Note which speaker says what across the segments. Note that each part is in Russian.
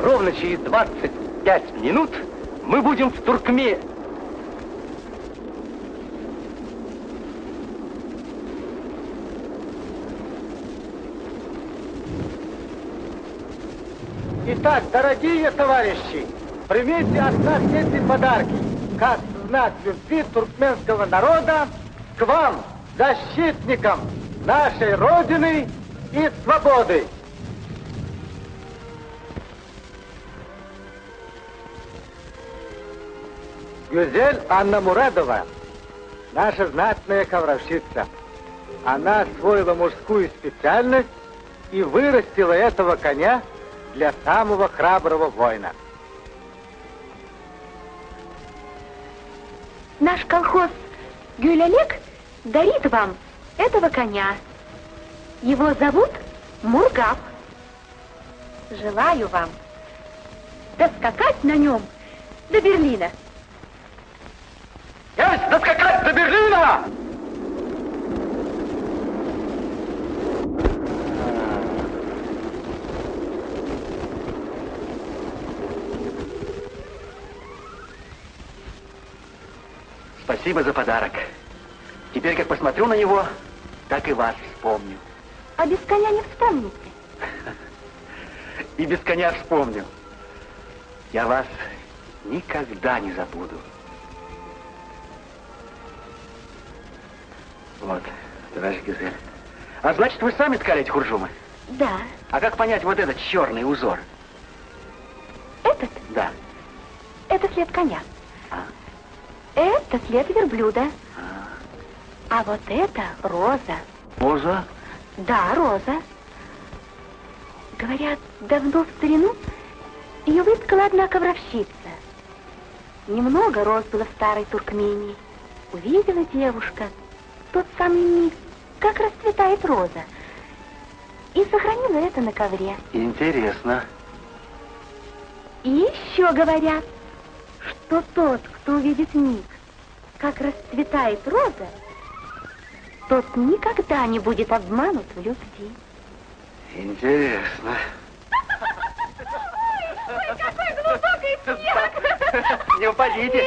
Speaker 1: ровно через 25 минут мы будем в Туркме.
Speaker 2: Итак, дорогие товарищи, примите от нас эти подарки, как знак любви туркменского народа к вам, защитникам нашей Родины и свободы. Гюзель Анна Мурадова, наша знатная ковровщица. Она освоила мужскую специальность и вырастила этого коня для самого храброго воина.
Speaker 3: Наш колхоз Гюль-Олег дарит вам этого коня. Его зовут Мургаб. Желаю вам доскакать на нем до Берлина.
Speaker 1: Есть доскакать до Берлина! Спасибо за подарок. Теперь, как посмотрю на него, так и вас вспомню.
Speaker 3: А без коня не вспомните.
Speaker 1: И без коня вспомню. Я вас никогда не забуду. Вот, товарищ Гюзель. А значит, вы сами ткали эти хуржумы?
Speaker 3: Да.
Speaker 1: А как понять вот этот черный узор?
Speaker 3: Этот?
Speaker 1: Да.
Speaker 3: Это след коня.
Speaker 1: А?
Speaker 3: Это след верблюда. А вот это роза.
Speaker 1: Роза?
Speaker 3: Да, роза. Говорят, давно в старину ее выткала одна ковровщица. Немного роз было в старой Туркмении. Увидела девушка тот самый миг, как расцветает роза. И сохранила это на ковре.
Speaker 1: Интересно.
Speaker 3: И еще говорят, что тот, кто увидит миг, как расцветает роза, тот никогда не будет обманут в любви.
Speaker 1: Интересно.
Speaker 3: Ой, какой глубокий смех!
Speaker 1: Не упадите.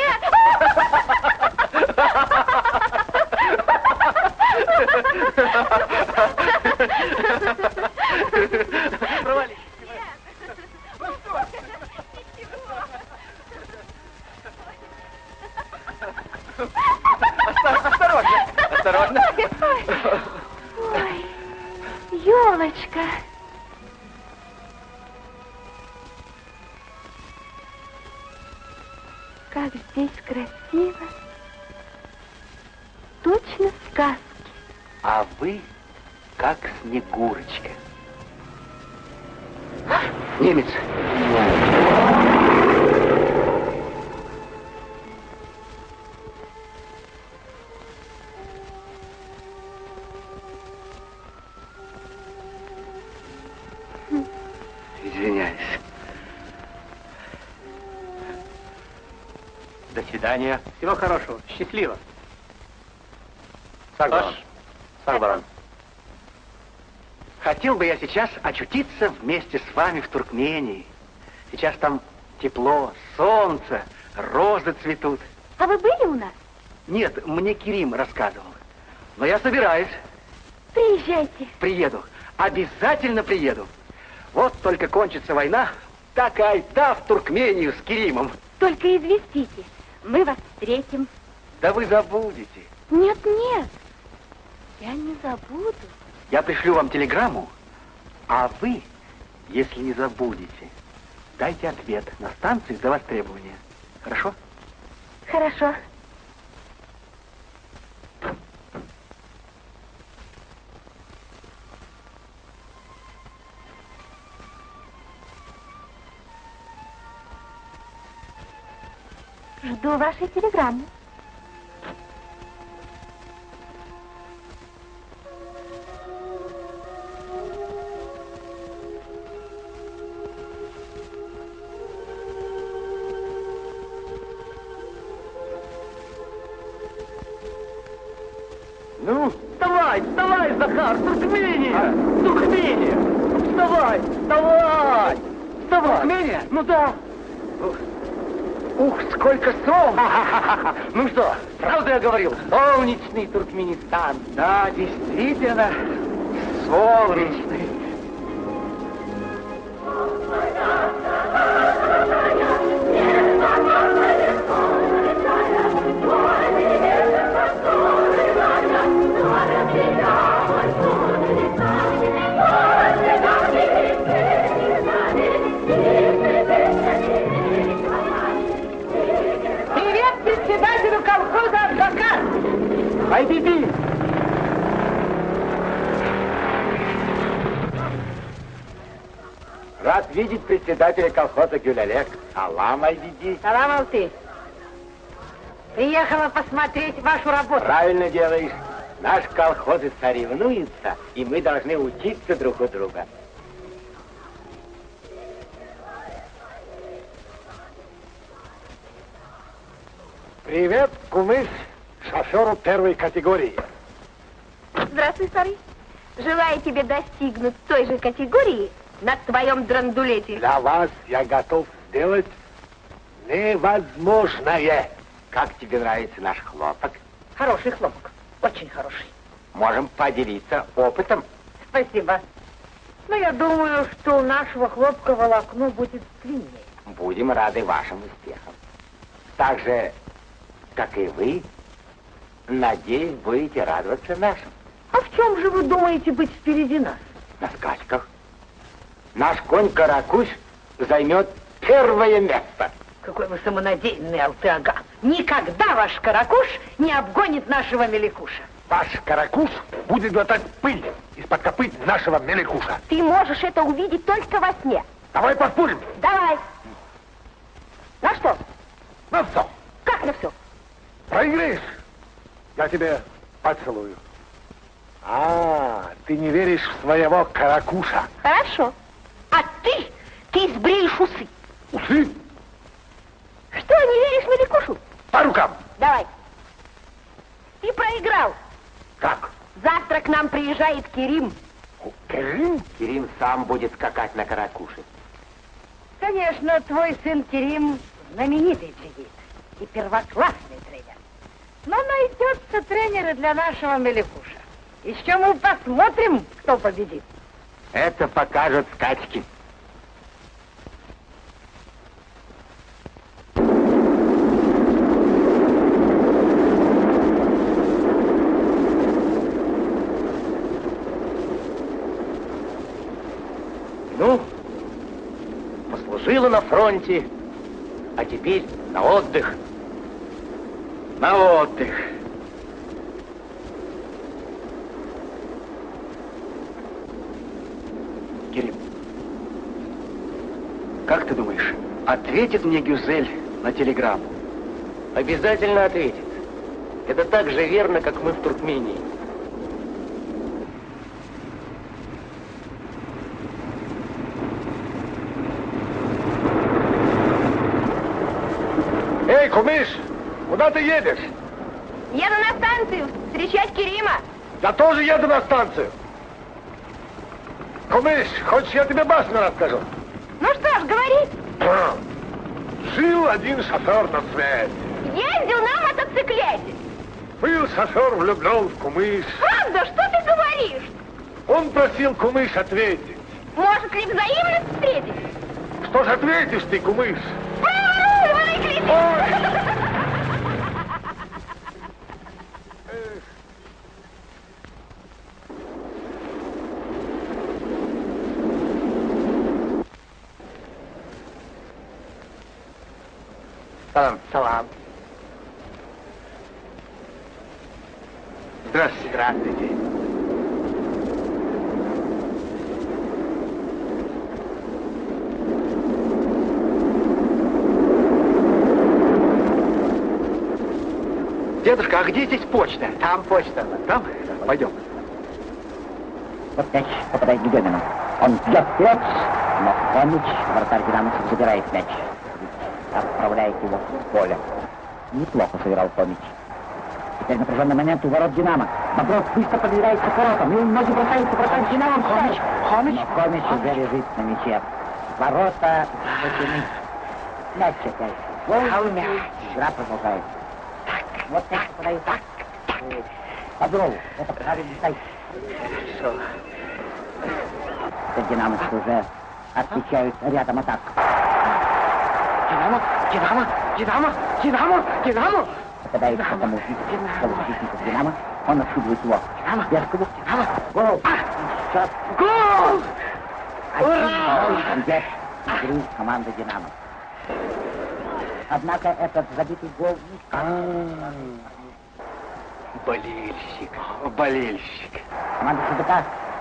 Speaker 1: Провалитесь. Осторожно, осторожно.
Speaker 3: Ой, елочка. Как здесь красиво. Точно сказки.
Speaker 1: А вы как Снегурочка. Немец. Извиняюсь. До свидания.
Speaker 2: Всего хорошего. Счастливо.
Speaker 1: Сагбаран.
Speaker 2: Сагбаран.
Speaker 1: Хотел бы я сейчас очутиться вместе с вами в Туркмении. Сейчас там тепло, солнце, розы цветут.
Speaker 3: А вы были у нас?
Speaker 1: Нет, мне Керим рассказывал. Но я собираюсь.
Speaker 3: Приезжайте.
Speaker 1: Приеду. Обязательно приеду. Вот только кончится война, так айда в Туркмению с Керимом.
Speaker 3: Только известите, мы вас встретим.
Speaker 1: Да вы забудете.
Speaker 3: Нет, нет, я не забуду.
Speaker 1: Я пришлю вам телеграмму, а вы, если не забудете, дайте ответ. На станции до востребования. Хорошо?
Speaker 3: Хорошо. Жду вашей телеграммы.
Speaker 1: Ну, вставай, вставай, Захар, Туркмения! Туркмения! Вставай, вставай!
Speaker 2: Туркменистовать.
Speaker 1: Туркмения?
Speaker 2: Ну да.
Speaker 1: Ух, сколько солнца! Ну что, правда я говорил? Солнечный Туркменистан. Да, действительно, солнечный.
Speaker 2: Привет председателю колхоза «Адвокат».
Speaker 1: Айбиби!
Speaker 2: Рад видеть председателя колхоза Гюлялек. Салам, Айбиби.
Speaker 4: Салам, Алты. Приехала посмотреть вашу работу.
Speaker 2: Правильно делаешь. Наш колхоз соревнуется, и мы должны учиться друг у друга. Привет, кумыс, шоферу первой категории.
Speaker 3: Здравствуй, старый. Желаю тебе достигнуть той же категории на твоем драндулете.
Speaker 2: Для вас я готов сделать невозможное. Как тебе нравится наш хлопок?
Speaker 4: Хороший хлопок. Очень хороший.
Speaker 2: Можем поделиться опытом.
Speaker 4: Спасибо. Но я думаю, что у нашего хлопка волокно будет длиннее.
Speaker 2: Будем рады вашим успехам. Так же, как и вы, надеюсь, будете радоваться нашим.
Speaker 4: А в чем же вы думаете быть впереди нас?
Speaker 2: На скачках. Наш конь Каракуш займет первое место.
Speaker 4: Какой вы самонадеянный, Алты-ага. Никогда ваш Каракуш не обгонит нашего Меликуша.
Speaker 2: Ваш Каракуш будет глотать пыль из-под копыт нашего Меликуша.
Speaker 3: Ты можешь это увидеть только во сне.
Speaker 2: Давай поспорим.
Speaker 3: Давай. На что?
Speaker 2: На все.
Speaker 3: Как на все?
Speaker 2: Проиграешь, я тебе поцелую. А, ты не веришь в своего Каракуша.
Speaker 3: Хорошо. А ты сбреешь усы.
Speaker 2: Усы?
Speaker 3: Что, не веришь Меликушу?
Speaker 2: По рукам.
Speaker 3: Давай. Ты проиграл.
Speaker 2: Как?
Speaker 3: Завтра к нам приезжает Керим.
Speaker 2: Керим? Керим сам будет скакать на Каракуше.
Speaker 4: Конечно, твой сын Керим знаменитый джигит и первоклассный тренер. Но найдется тренеры для нашего Меликуша. Еще мы посмотрим, кто победит.
Speaker 2: Это покажут скачки.
Speaker 1: Ну, послужила на фронте, а теперь на отдых. На отдых. Керим, как ты думаешь, ответит мне Гюзель на телеграмму? Обязательно ответит. Это так же верно, как мы в Туркмении.
Speaker 2: Эй, кумыш, куда ты едешь?
Speaker 3: Еду на станцию встречать Керима.
Speaker 2: Я тоже еду на станцию. Кумыш, хочешь, я тебе басню расскажу?
Speaker 3: Ну что ж, говори.
Speaker 2: Жил один шофер на свете.
Speaker 3: Ездил на мотоциклете.
Speaker 2: Был шофер влюблен в кумыш.
Speaker 3: Правда, что ты говоришь?
Speaker 2: Он просил кумыш ответить.
Speaker 3: Может ли взаимность встретить?
Speaker 2: Что ж ответишь ты, кумыш?
Speaker 3: Выключи!
Speaker 1: Салам. Салам. Здравствуйте.
Speaker 2: Здравствуйте.
Speaker 1: Дедушка, а где здесь почта?
Speaker 2: Там почта.
Speaker 1: Там? Пойдем.
Speaker 5: Вот мяч попадает к Демину. Он бьет вперед, но Хомич, вратарь динамовцев, забирает мяч. Отправляет его в поле. Неплохо сыграл Хомич. Теперь напряженный момент у ворот Динамо. Бобров быстро подбирается к воротам, и многие бросаются вратарь Динамо. Хомич! Но Хомич уже лежит на мяче. Ворота защищены. Мяч опять. Гол, мяч. Игра продолжается. Вот мяч подают. Подрову. Это правильный сайт.
Speaker 1: Хорошо.
Speaker 5: Динамовцы уже отвечают рядом атак.
Speaker 1: Динамо, Динамо, Динамо, Динамо, Динамо.
Speaker 5: Попадает к этому полузащитнику Динамо. Он отшибывает его. Беркову.
Speaker 1: Динамо.
Speaker 5: Гол. Счет.
Speaker 1: Гол!
Speaker 5: Ура! Идет игру команды Динамо. Однако этот забитый гол
Speaker 1: Болельщик, болельщик.
Speaker 5: команда СДК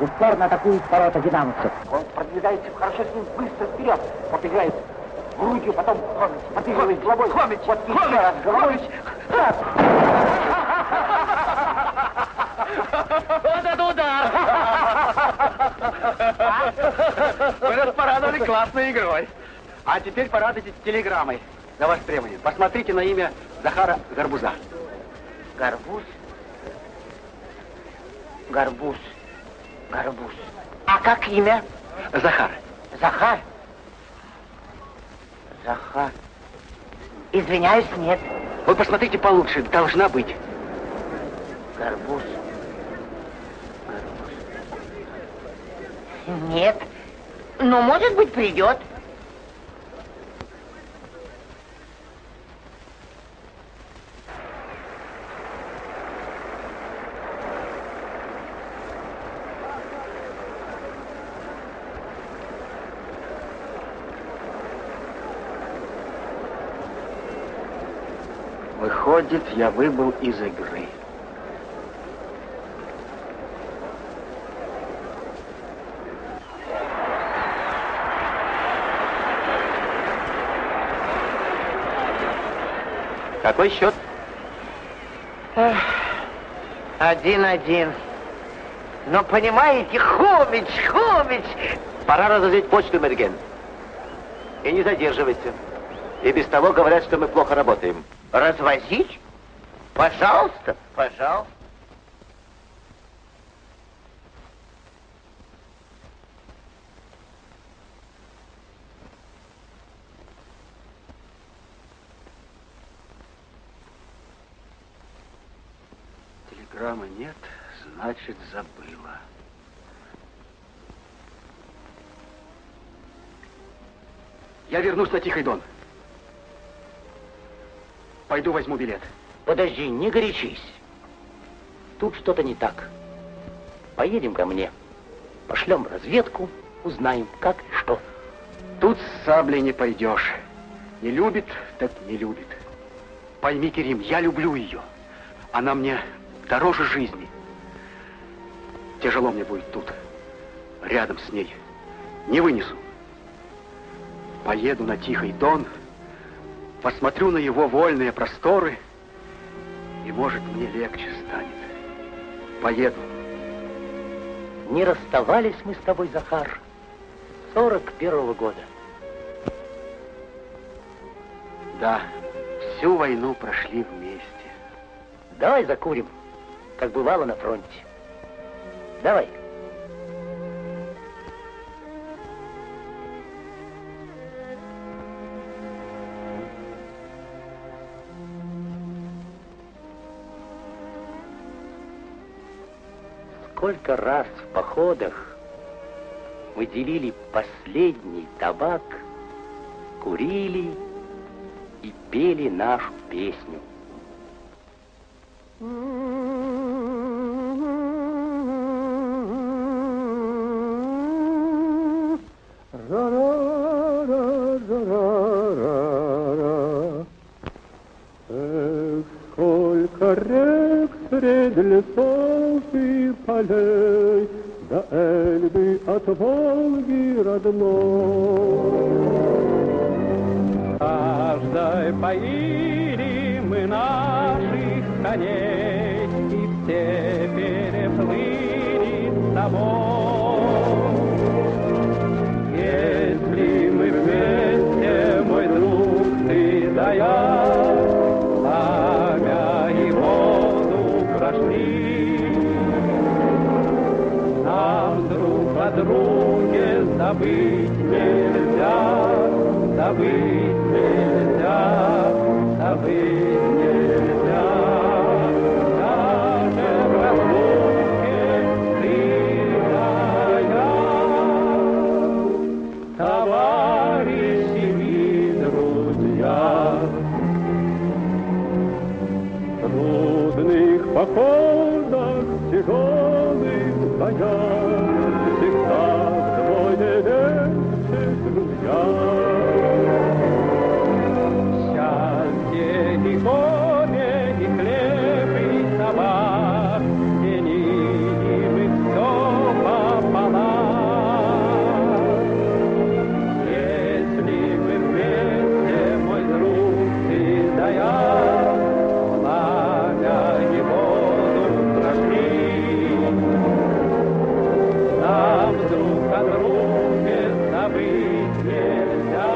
Speaker 5: упорно атакует ворота динамовцев. Он продвигается хорошо с ним быстро вперед. Вот играет грудью, потом подыгрывает головой.
Speaker 1: Хомич,
Speaker 5: Вот еще раз головой.
Speaker 1: Вот это удар! Вы нас порадовали классной игрой. А теперь порадуйте телеграммой за ваше требование. Посмотрите на имя Захара Гарбуза.
Speaker 5: Гарбуз? Гарбуз. Гарбуз. А как имя?
Speaker 1: Захар.
Speaker 5: Захар? Захар. Извиняюсь, нет.
Speaker 1: Вы посмотрите получше, должна быть.
Speaker 5: Гарбуз. Нет. Но, может быть, придет.
Speaker 1: Выходит, я выбыл из игры. Какой счет?
Speaker 5: 1-1. Но понимаете, Хомич.
Speaker 1: Пора разозлить почту, Мерген. И не задерживайся. И без того говорят, что мы плохо работаем.
Speaker 5: Развозить? Пожалуйста, пожалуйста.
Speaker 1: Телеграммы нет, значит, забыла. Я вернусь на Тихий Дон. Пойду возьму билет.
Speaker 5: Подожди, не горячись. Тут что-то не так. Поедем ко мне. Пошлем разведку, узнаем, как и что.
Speaker 1: Тут с саблей не пойдешь. Не любит, так не любит. Пойми, Керим, я люблю ее. Она мне дороже жизни. Тяжело мне будет тут, рядом с ней. Не вынесу. Поеду на Тихий Дон, посмотрю на его вольные просторы, и, может, мне легче станет. Поеду.
Speaker 5: Не расставались мы с тобой, Захар, 41-го года.
Speaker 1: Да, всю войну прошли вместе.
Speaker 5: Давай закурим, как бывало на фронте. Давай. Сколько раз в походах мы делили последний табак, курили и пели нашу песню.
Speaker 6: Сколько рек средь лесов и полей, до Эльбы от Волги родной. Каждой поили мы наших коней, и все переплыли с тобой. Если мы вместе, мой друг, ты да я, пламя и воду прошли, нам друг о друге забыть нельзя. забыть нельзя, забыть нельзя. Даже в разлуке ты да я, товарищи и друзья. В трудных походах, тяжелых боях всегда вдвое легче, друзья. Счастье и горе, и хлеб, и табак, делим мы все пополам. Если мы вместе, мой друг, ты да я, пламя и воду прошли, нам друг о друге забыть нельзя,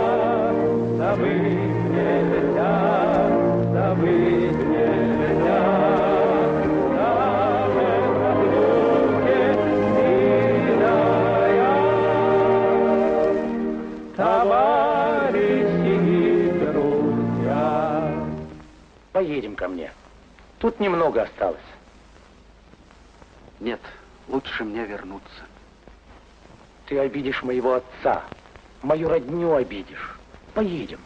Speaker 6: забыть нельзя, забыть нельзя. Даже в разлуке ты да я, товарищи и друзья.
Speaker 5: Поедем ко мне. Тут немного осталось.
Speaker 1: Нет, лучше мне вернуться.
Speaker 5: Ты обидишь моего отца, мою родню обидишь. Поедем.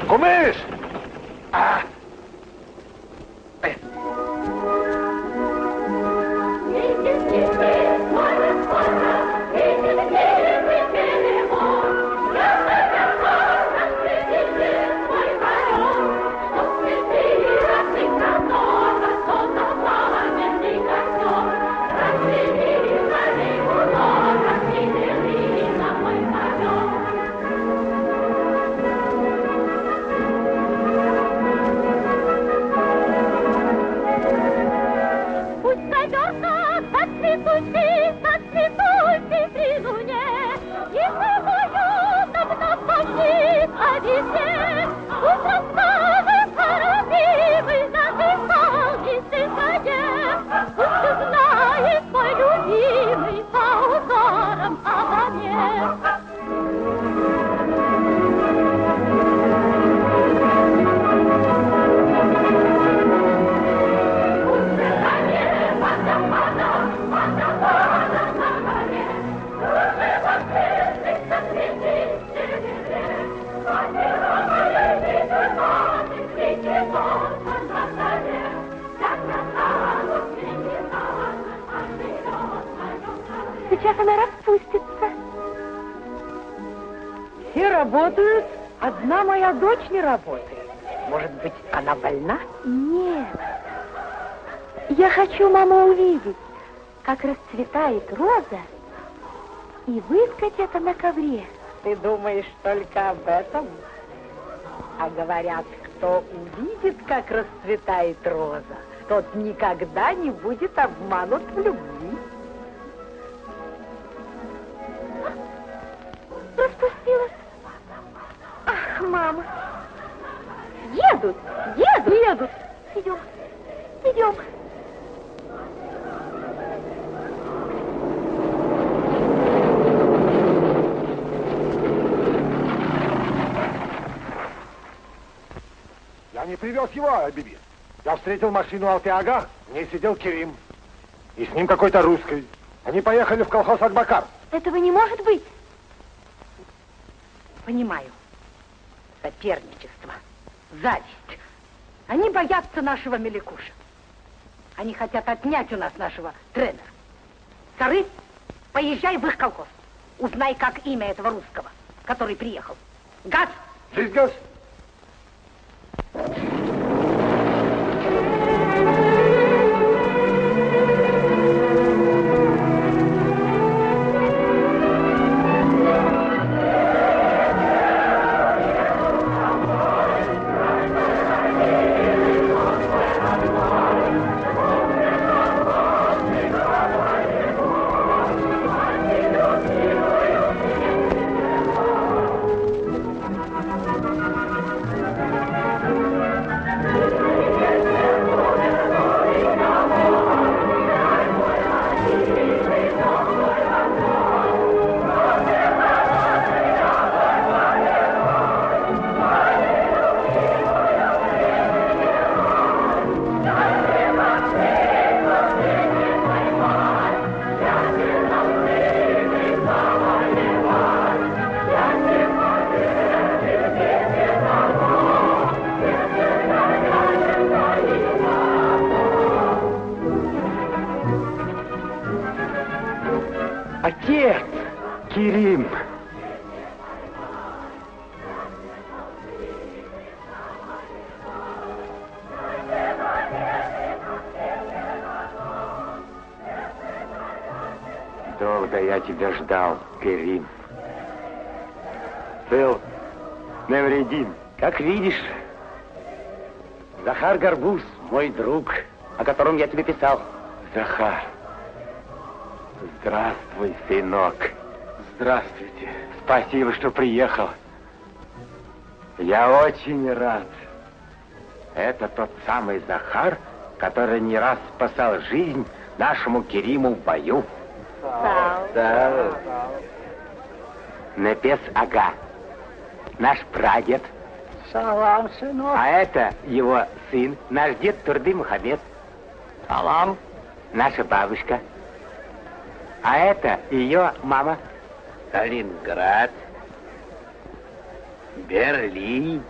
Speaker 2: Кумыш!
Speaker 3: Сейчас она распустится.
Speaker 4: Все работают, одна моя дочь не работает. Может быть, она больна?
Speaker 3: Нет. Я хочу, мама, увидеть, как расцветает роза, и выткать это на ковре.
Speaker 4: Ты думаешь только об этом? А говорят, кто увидит, как расцветает роза, тот никогда не будет обманут в любви.
Speaker 3: Распустилась. Ах, мама. Едут, едут.
Speaker 4: Едут.
Speaker 3: Идем, идем.
Speaker 2: Я не привез его, Биби. Я встретил машину Алтыага, в ней сидел Керим. И с ним какой-то русский. Они поехали в колхоз Акбакар.
Speaker 3: Этого не может быть.
Speaker 4: Понимаю. Соперничество, зависть. Они боятся нашего Меликуша. Они хотят отнять у нас нашего тренера. Сары, поезжай в их колхоз. Узнай, как имя этого русского, который приехал. Газ!
Speaker 2: Здесь газ.
Speaker 1: Нет, Керим. Долго я тебя ждал, Керим. Цел, невредим. Как видишь, Захар Горбуз, мой друг, о котором я тебе писал. Захар, здравствуй, сынок. Здравствуйте. Спасибо, что приехал. Я очень рад. Это тот самый Захар, который не раз спасал жизнь нашему Кериму в бою. Да. Непес Ага, наш прадед.
Speaker 2: Салам, сынок.
Speaker 1: А это его сын, наш дед Турды Мухаммед.
Speaker 2: Салам.
Speaker 1: Наша бабушка. А это ее мама. Сталинград. Берлин.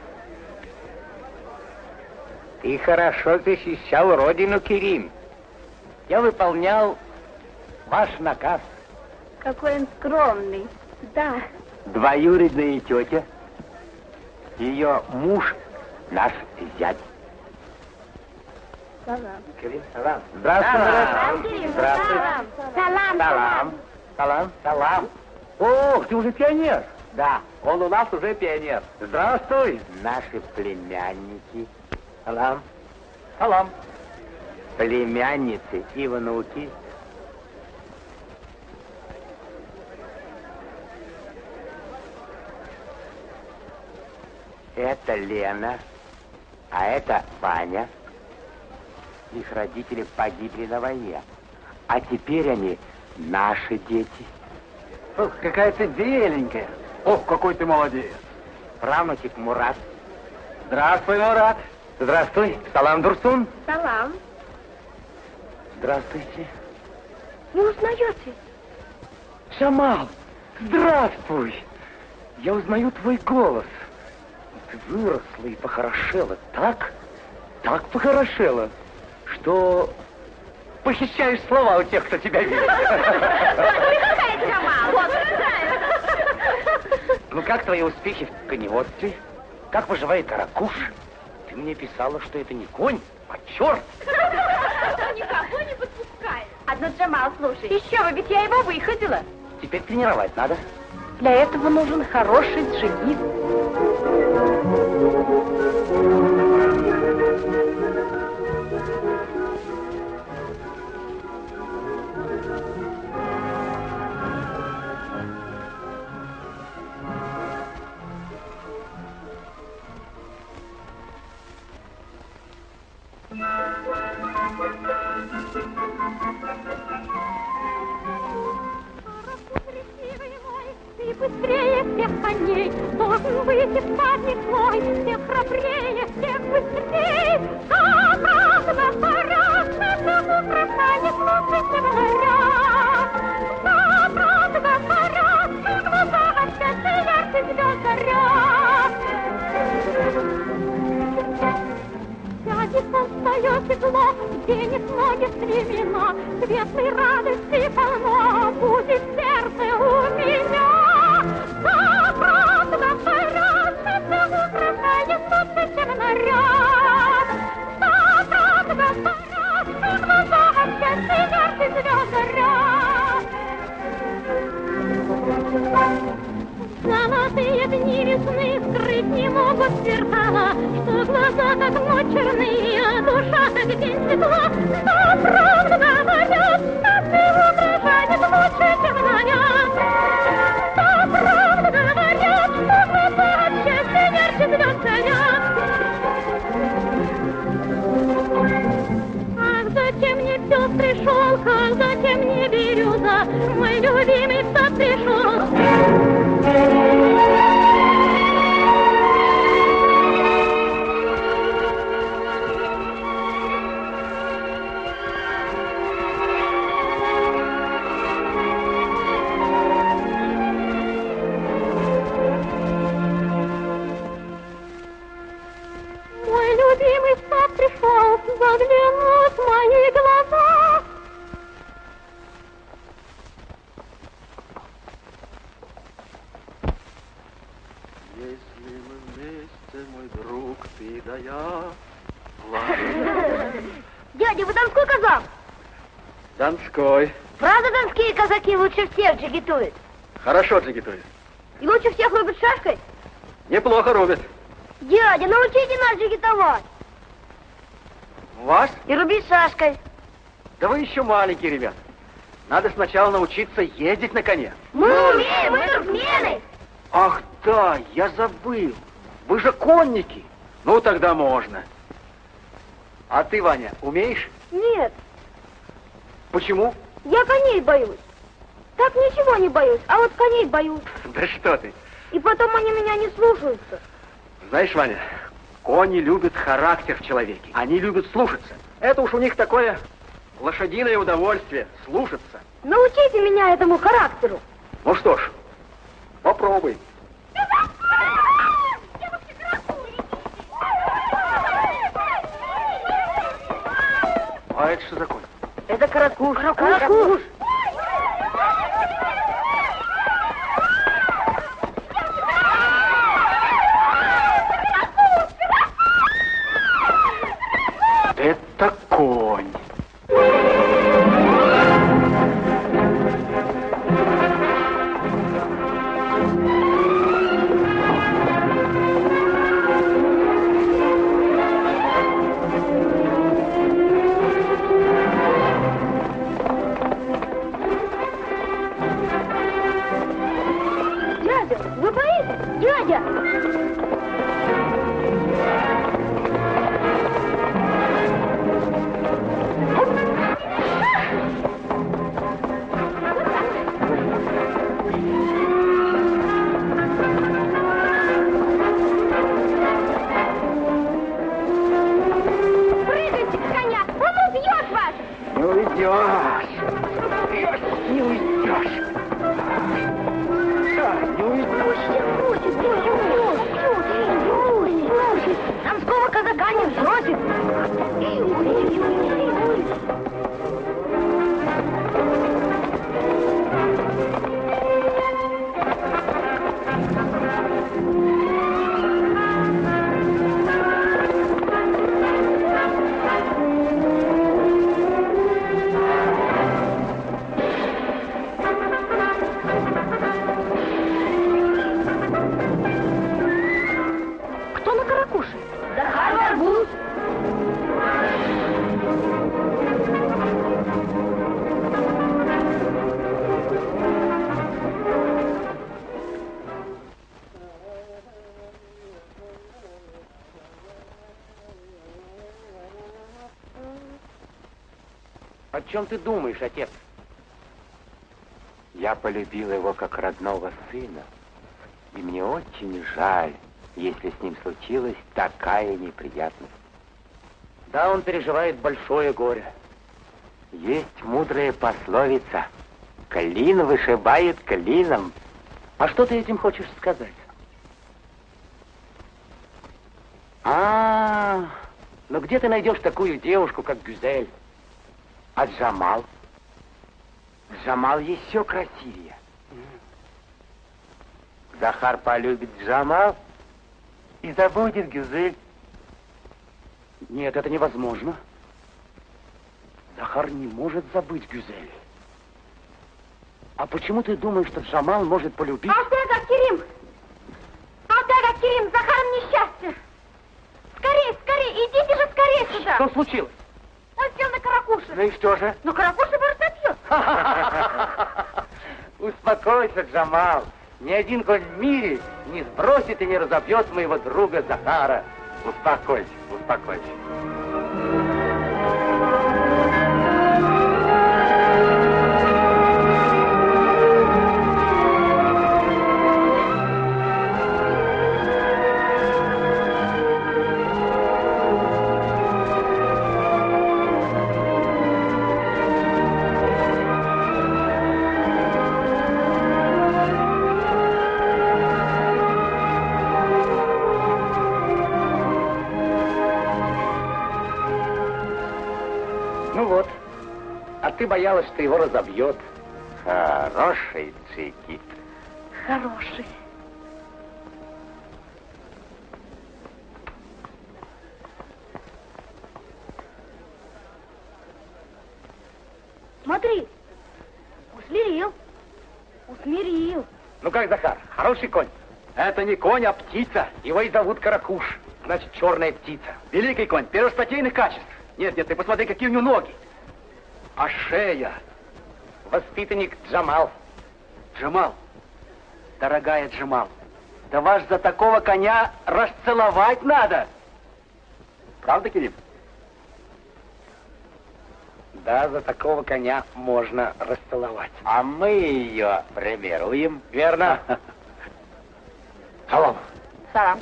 Speaker 1: Ты хорошо защищал родину, Керим. Я выполнял ваш наказ.
Speaker 3: Какой он скромный. Да.
Speaker 1: Двоюродная тетя. Ее муж, наш зять.
Speaker 3: Салам.
Speaker 1: Керим, салам. Здравствуй. Здравствуй.
Speaker 3: Салам.
Speaker 1: Салам. Салам. Салам. Ох, ты уже пионер. Да, он у нас уже пионер. Здравствуй. Наши племянники. Салам. Салам. Племянницы и внуки. Это Лена, а это Ваня. Их родители погибли на войне. А теперь они наши дети.
Speaker 2: Ох, какая ты беленькая. Ох, какой ты молодец.
Speaker 1: Правнучек Мурат.
Speaker 2: Здравствуй, Мурат.
Speaker 1: Здравствуй. Салам, Дурсун.
Speaker 3: Салам.
Speaker 1: Здравствуйте.
Speaker 3: Не узнаете?
Speaker 1: Джамал, здравствуй. Я узнаю твой голос. Ты выросла и похорошела так похорошела, что похищаешь слова у тех, кто тебя видит.
Speaker 3: Какая Джамал?
Speaker 1: Ну как твои успехи в коневодстве? Как поживает Каракуш? Ты мне писала, что это не конь, а черт.
Speaker 3: Никого не подпускает. Одно Джамал, слушай. Еще бы, ведь я его выходила.
Speaker 1: Теперь тренировать надо.
Speaker 3: Для этого нужен хороший джигит.
Speaker 7: Ты быстрее всех коней, должен быть и всадник твой, всех храбрее, всех быстрее. Обратно пора, это украшает лучше, чем говорят. Обратно пора, в глазах опять яркий звезд горят. Сядет он, встает тепло, где не ноги стремена, светлой радости полно будет сердце у меня. Обратно пора, это украшает лучше, чем наряд. Обратно пора, в глазах опять яркий звезд горят. Золотые дни весны скрыть не могут зеркала, что глаза как ночь черные, а душа как день светла. Но правда говорят, что ты угрожает лучше, чем наряд. Но правда говорят, что глаза от счастья ярче звезд горят. Ах, зачем мне пестрый шелк, ах, зачем мне бирюза, мой любимый сад пришел. Мой любимый сад пришел, заглянуть в мои глаза. Донской казак?
Speaker 2: Донской.
Speaker 7: Правда, донские казаки лучше всех джигитуют?
Speaker 2: Хорошо джигитует.
Speaker 7: И лучше всех рубят шашкой?
Speaker 2: Неплохо рубит.
Speaker 7: Дядя, научите нас джигитовать.
Speaker 2: Вас?
Speaker 7: И рубить шашкой.
Speaker 2: Да вы еще маленькие, ребят. Надо сначала научиться ездить на коне.
Speaker 7: Мы умеем, мы туркмены.
Speaker 2: Ах да, я забыл. Вы же конники. Ну, тогда можно. А ты, Ваня, умеешь?
Speaker 7: Нет,
Speaker 2: Почему?
Speaker 7: я коней боюсь. Так ничего не боюсь, а вот коней боюсь.
Speaker 2: Да что ты.
Speaker 7: И потом они меня не слушаются.
Speaker 2: Знаешь, Ваня, кони любят характер в человеке. Они любят слушаться. Это уж у них такое лошадиное удовольствие — слушаться.
Speaker 7: Научите меня этому характеру.
Speaker 2: Ну что ж, попробуй. А это что за конь?
Speaker 7: Это каракуш. Каракуш.
Speaker 2: Это конь.
Speaker 7: Дядя, вы боитесь? Дядя! Прыгайте с коня, он убьет вас!
Speaker 2: Не уйдешь. Не уйдешь. Да, не уйдешь.
Speaker 7: Донского казака не сбросит. Кто на каракуше? Захар Барбус.
Speaker 1: О чем ты думаешь, отец? Я полюбил его как родного сына, и мне очень жаль, если с ним случилась такая неприятность. Да, он переживает большое горе. Есть мудрая пословица: клин вышибает клином. А что ты этим хочешь сказать? Ну где ты найдешь такую девушку, как Гюзель? А Джамал? Джамал еще красивее. Захар полюбит Джамал и забудет Гюзель. Нет, это невозможно. Захар не может забыть Гюзель. А почему ты думаешь, что Джамал может полюбить...
Speaker 7: Алтега, Керим! Алтега, Керим, Захаром несчастье! Скорей, скорей, идите же скорее сюда!
Speaker 1: Что случилось?
Speaker 7: Он сел на каракуше.
Speaker 1: Ну и что же?
Speaker 7: Но каракуша его разобьет.
Speaker 1: Успокойся, Джамал. Ни один конь в мире не сбросит и не разобьет моего друга Захара. Успокойся, успокойся. Ну вот, а ты боялась, что его разобьет. Хороший джигит.
Speaker 7: Хороший.
Speaker 4: Смотри, усмирил.
Speaker 1: Ну как, Захар, хороший конь?
Speaker 2: Это не конь, а птица.
Speaker 1: Его и зовут Каракуш. Значит, черная птица.
Speaker 2: Великий конь, первостатейных качеств. Нет, ты посмотри, какие у него ноги. А шея.
Speaker 1: Воспитанник Джамал.
Speaker 2: Джамал, дорогая Джамал, да вас за такого коня расцеловать надо. Правда, Керим?
Speaker 1: Да, за такого коня можно расцеловать.
Speaker 5: А мы ее премируем.
Speaker 1: Верно.
Speaker 2: Салам.
Speaker 3: Салам.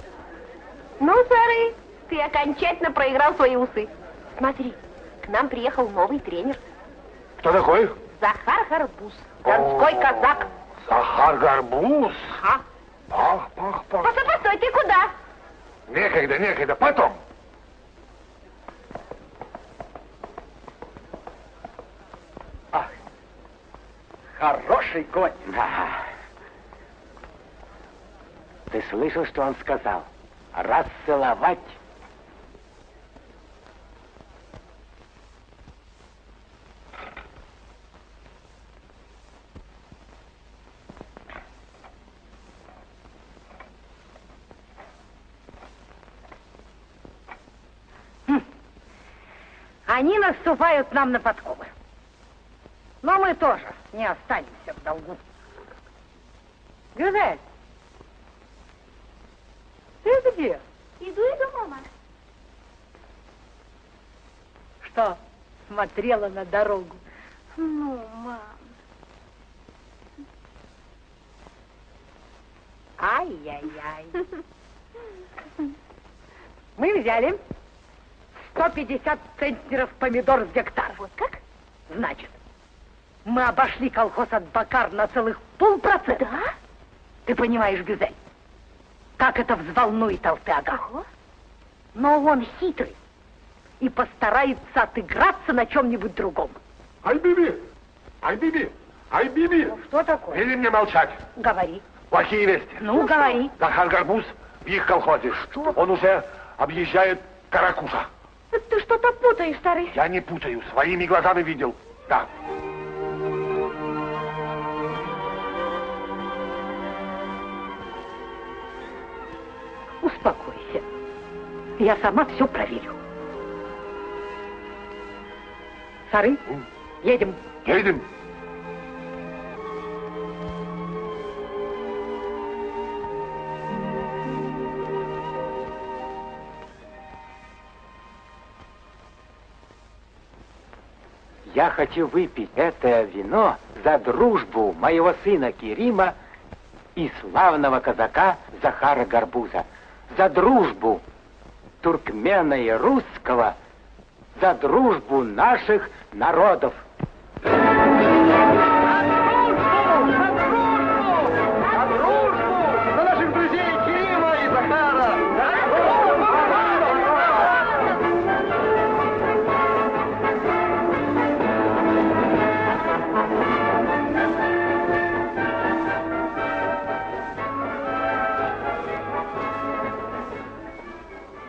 Speaker 3: Ну, Сары, ты окончательно проиграл свои усы. Смотри, к нам приехал новый тренер.
Speaker 6: Кто такой?
Speaker 3: Захар Гарбуз, донской казак.
Speaker 6: Захар Гарбуз.
Speaker 3: Ага.
Speaker 6: Пах.
Speaker 3: Постой, ты куда?
Speaker 6: Некогда, потом.
Speaker 2: Ах, хороший конь.
Speaker 1: Да. Ты слышал, что он сказал? Расцеловать.
Speaker 4: Они наступают нам на подковы. Но мы тоже не останемся в долгу. Гюзель, ты где?
Speaker 3: Иду, мама.
Speaker 4: Что, смотрела на дорогу?
Speaker 3: Ну, мам.
Speaker 4: Ай-яй-яй. Мы взяли 150 центнеров помидор с гектара.
Speaker 3: Вот как?
Speaker 4: Значит, мы обошли колхоз от Бакар на целых 0,5%.
Speaker 3: Да?
Speaker 4: Ты понимаешь, Гюзель, как это взволнует Алтеага.
Speaker 3: Ого.
Speaker 4: Но он хитрый и постарается отыграться на чем-нибудь другом.
Speaker 6: Ай, Биби!
Speaker 4: Ну, что такое?
Speaker 6: Вели мне молчать.
Speaker 4: Говори.
Speaker 6: Плохие вести.
Speaker 4: Ну, говори.
Speaker 6: Захар Гарбуз в их колхозе.
Speaker 4: Что?
Speaker 6: Он уже объезжает Каракуша.
Speaker 3: Ты что-то путаешь, старый.
Speaker 6: Я не путаю, своими глазами видел. Да.
Speaker 4: Успокойся. Я сама все проверю. Сары, едем.
Speaker 6: Едем.
Speaker 1: Я хочу выпить это вино за дружбу моего сына Керима и славного казака Захара Гарбуза. За дружбу туркмена и русского, за дружбу наших народов.
Speaker 2: За наших друзей Керима и Захара!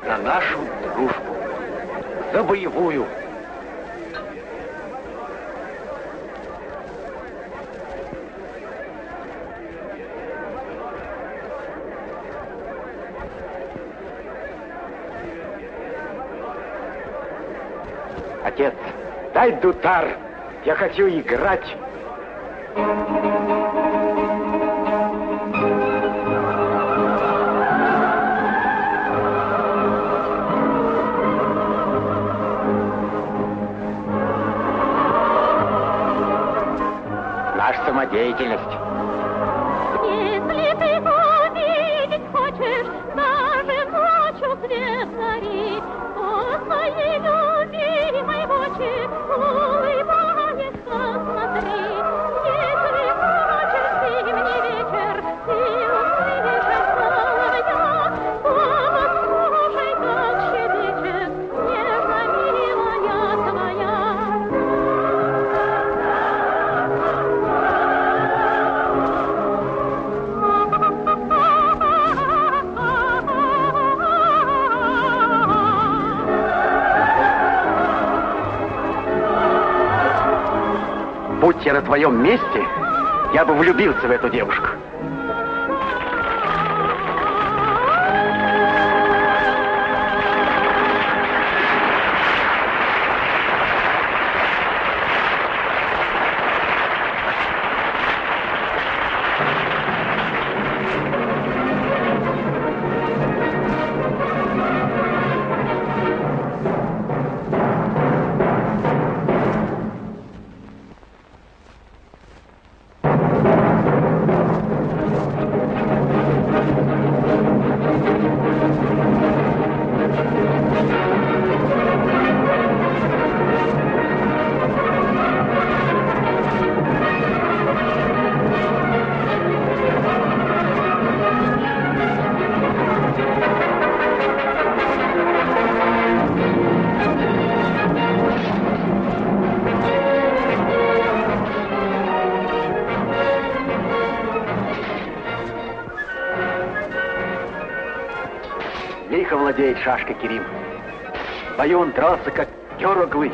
Speaker 1: За нашу дружбу, за боевую. Отец, дай дутар, я хочу играть. Наша самодеятельность.
Speaker 7: Если ты увидеть хочешь даже ночью свет зари, то своей любимой в очи улыбается, смотри. Если хочешь зимний вечер, ты услышишь соловья, то послушай, как щебечет нежно милая твоя.
Speaker 1: Будь я на твоем месте, я бы влюбился в эту девушку. Лихо владеет шашкой Керим. В бою он дрался, как дёроглый.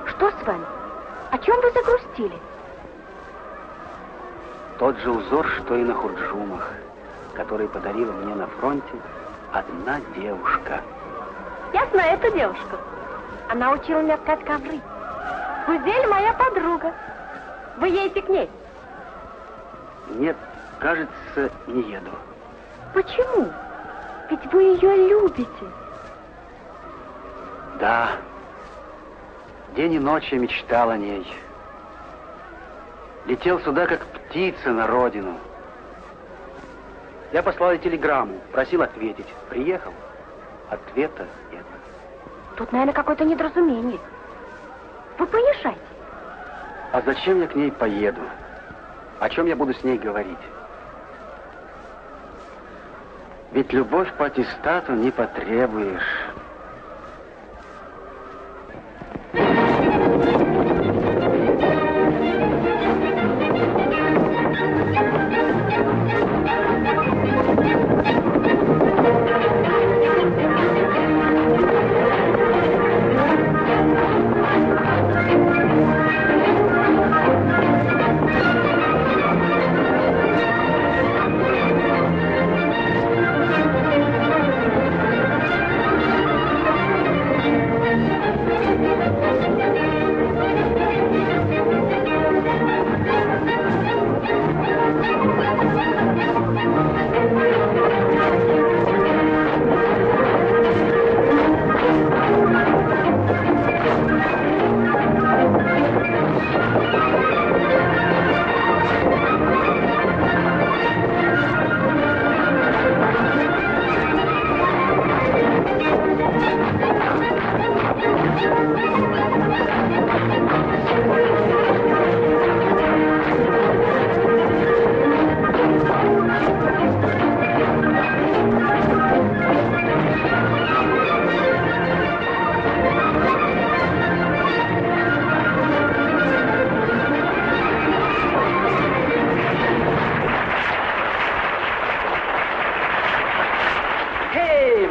Speaker 3: Что с вами? О чем вы загрустили?
Speaker 1: Тот же узор, что и на хурджумах, который подарила мне на фронте одна девушка.
Speaker 3: Я знаю эту девушку. Она учила меня ткать ковры. Гузель моя подруга. Вы едете к ней?
Speaker 1: Нет, кажется, не еду.
Speaker 3: Почему? Ведь вы ее любите.
Speaker 1: Да. День и ночь я мечтал о ней. Летел сюда, как птица на родину. Я послал ей телеграмму, просил ответить. Приехал. Ответа нет.
Speaker 3: Тут, наверное, какое-то недоразумение. Вы поезжайте.
Speaker 1: А зачем я к ней поеду? О чем я буду с ней говорить? Ведь любовь по аттестату не потребуешь.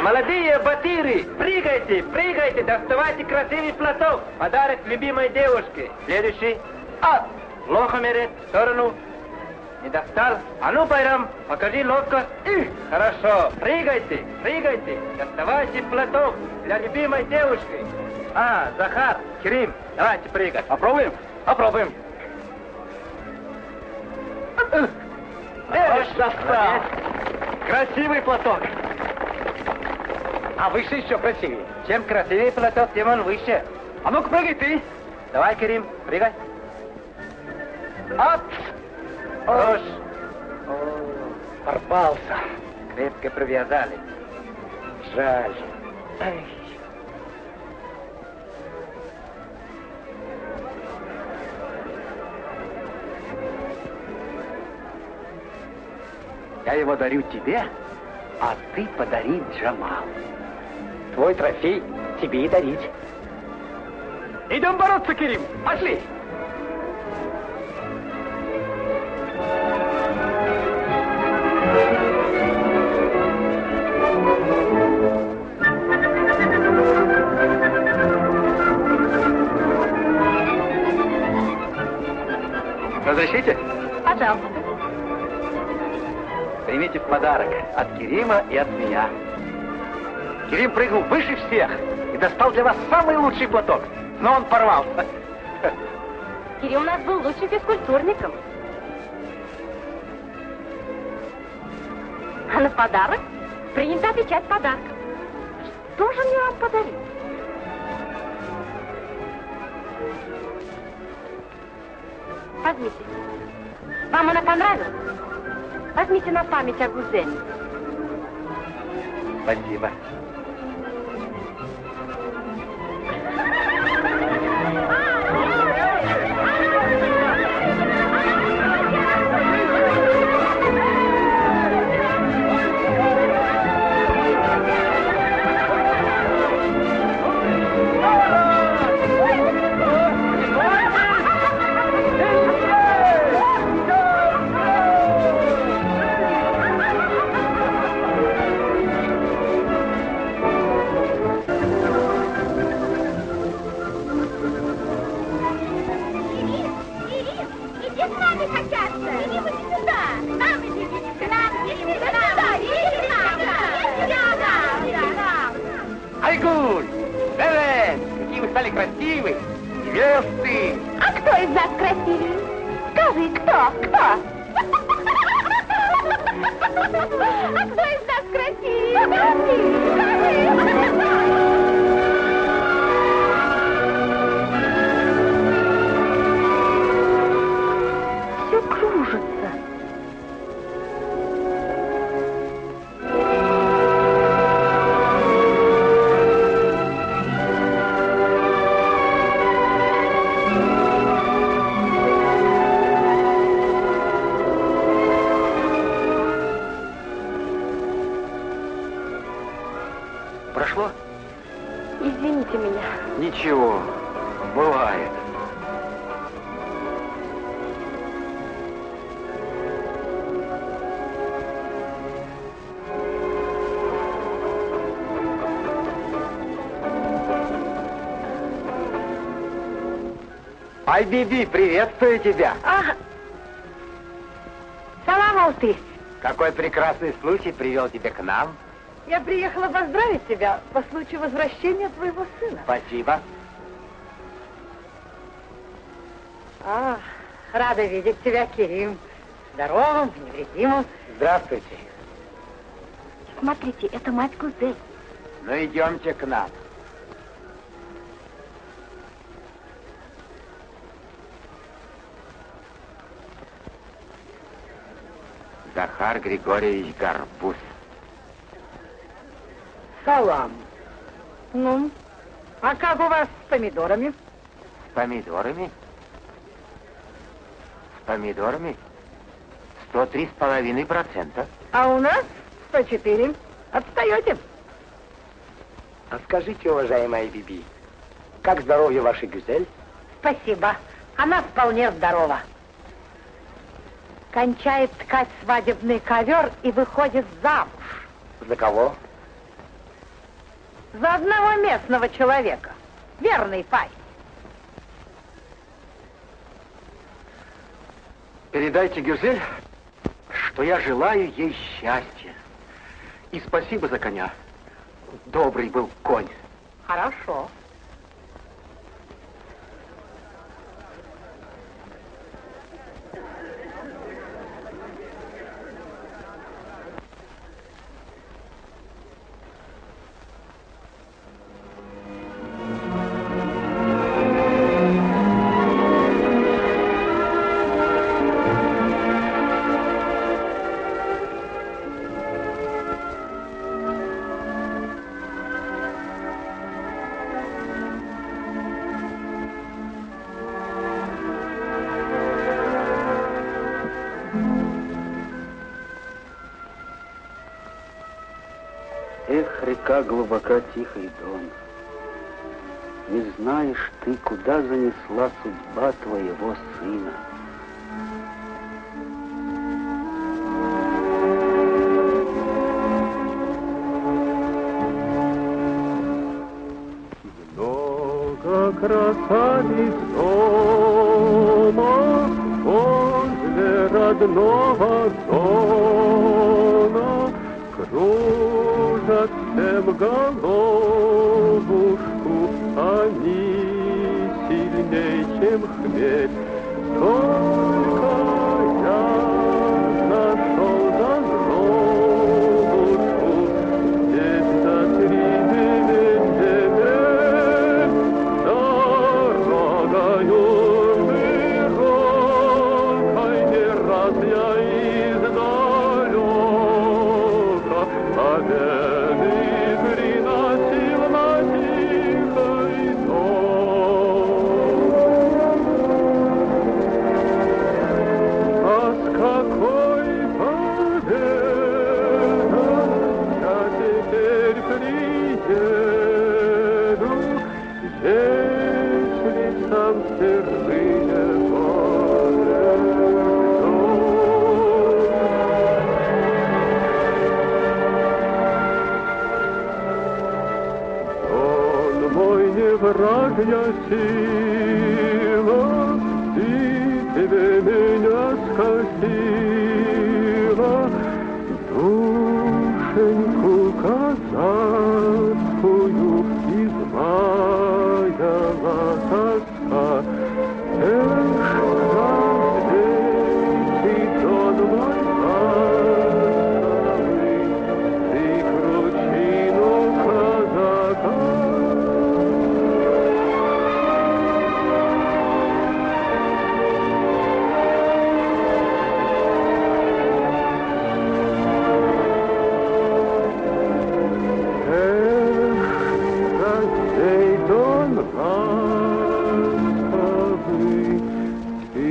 Speaker 2: Молодые батыры, прыгайте, прыгайте, доставайте красивый платок, подарок любимой девушке. Следующий. Лохомерет, в сторону. Не достал? А ну, Байрам, покажи ловкость. Хорошо, прыгайте, прыгайте, доставайте платок для любимой девушки. Захар, Керим, давайте прыгать. Попробуем? Попробуем. Достал. Красивый платок. А выше еще красивее. Чем красивее платок, тем он выше. А ну-ка, прыгай ты. Давай, Керим, прыгай. Оп! Хорош. Порвался. Крепко привязали. Жаль. Ай. Я его дарю тебе, а ты подари Джамалу. Твой трофей тебе и дарить. Идем бороться, Керим. Пошли. Разрешите?
Speaker 4: Пожалуйста.
Speaker 2: Примите в подарок от Керима и от меня. Керим прыгнул выше всех и достал для вас самый лучший платок. Но он порвался.
Speaker 3: Кирилл у нас был лучшим физкультурником. А на подарок принято отвечать подарком. Что же мне вам подарить? Возьмите. Вам она понравилась? Возьмите на память о Гузеле.
Speaker 2: Спасибо. Айгуль! Белен! Какие вы стали красивые! Невесты!
Speaker 3: А кто из нас красивее? Скажи, кто? Кто? А кто из нас красивее? Скажи! Все кружится.
Speaker 2: Прошло?
Speaker 3: Извините меня.
Speaker 2: Ничего. Бывает. Ай, Биби, приветствую тебя.
Speaker 4: Ага. Салам, Алты.
Speaker 1: Какой прекрасный случай привел тебя к нам.
Speaker 4: Я приехала поздравить тебя по случаю возвращения твоего сына.
Speaker 1: Спасибо.
Speaker 4: Рада видеть тебя, Керим. Здоровым, невредимым.
Speaker 1: Здравствуйте.
Speaker 3: Смотрите, это мать Гузель.
Speaker 1: Ну, идемте к нам. Захар Григорьевич Гарбуз.
Speaker 4: Салам. Ну, а как у вас с помидорами?
Speaker 1: С помидорами? С помидорами? 103,5%.
Speaker 4: А у нас 104. Отстаете?
Speaker 2: А скажите, уважаемая Биби, как здоровье вашей Гюзель?
Speaker 4: Спасибо. Она вполне здорова. Кончает ткать свадебный ковер и выходит замуж.
Speaker 2: За кого?
Speaker 4: За одного местного человека. Верный парень.
Speaker 2: Передайте Гюзель, что я желаю ей счастья. И спасибо за коня. Добрый был конь.
Speaker 4: Хорошо.
Speaker 8: как глубока тихий Дон. Не знаешь ты, куда занесла судьба твоего сына.
Speaker 6: Много красавиц дома возле родного Дона кружат всем головушку, они сильней, чем хмель. Только я нашел загробушку здесь за 3 земель, дорогою широкой не раз я издалека победы приносил на тихий дом. А с какой победой я теперь приеду, если сам впервые поведу? Он мой не вражья сила, и тебе меня скосила, душеньку казацкую измаяла тоска. Эх, развейтый Дон мой ласковый, ты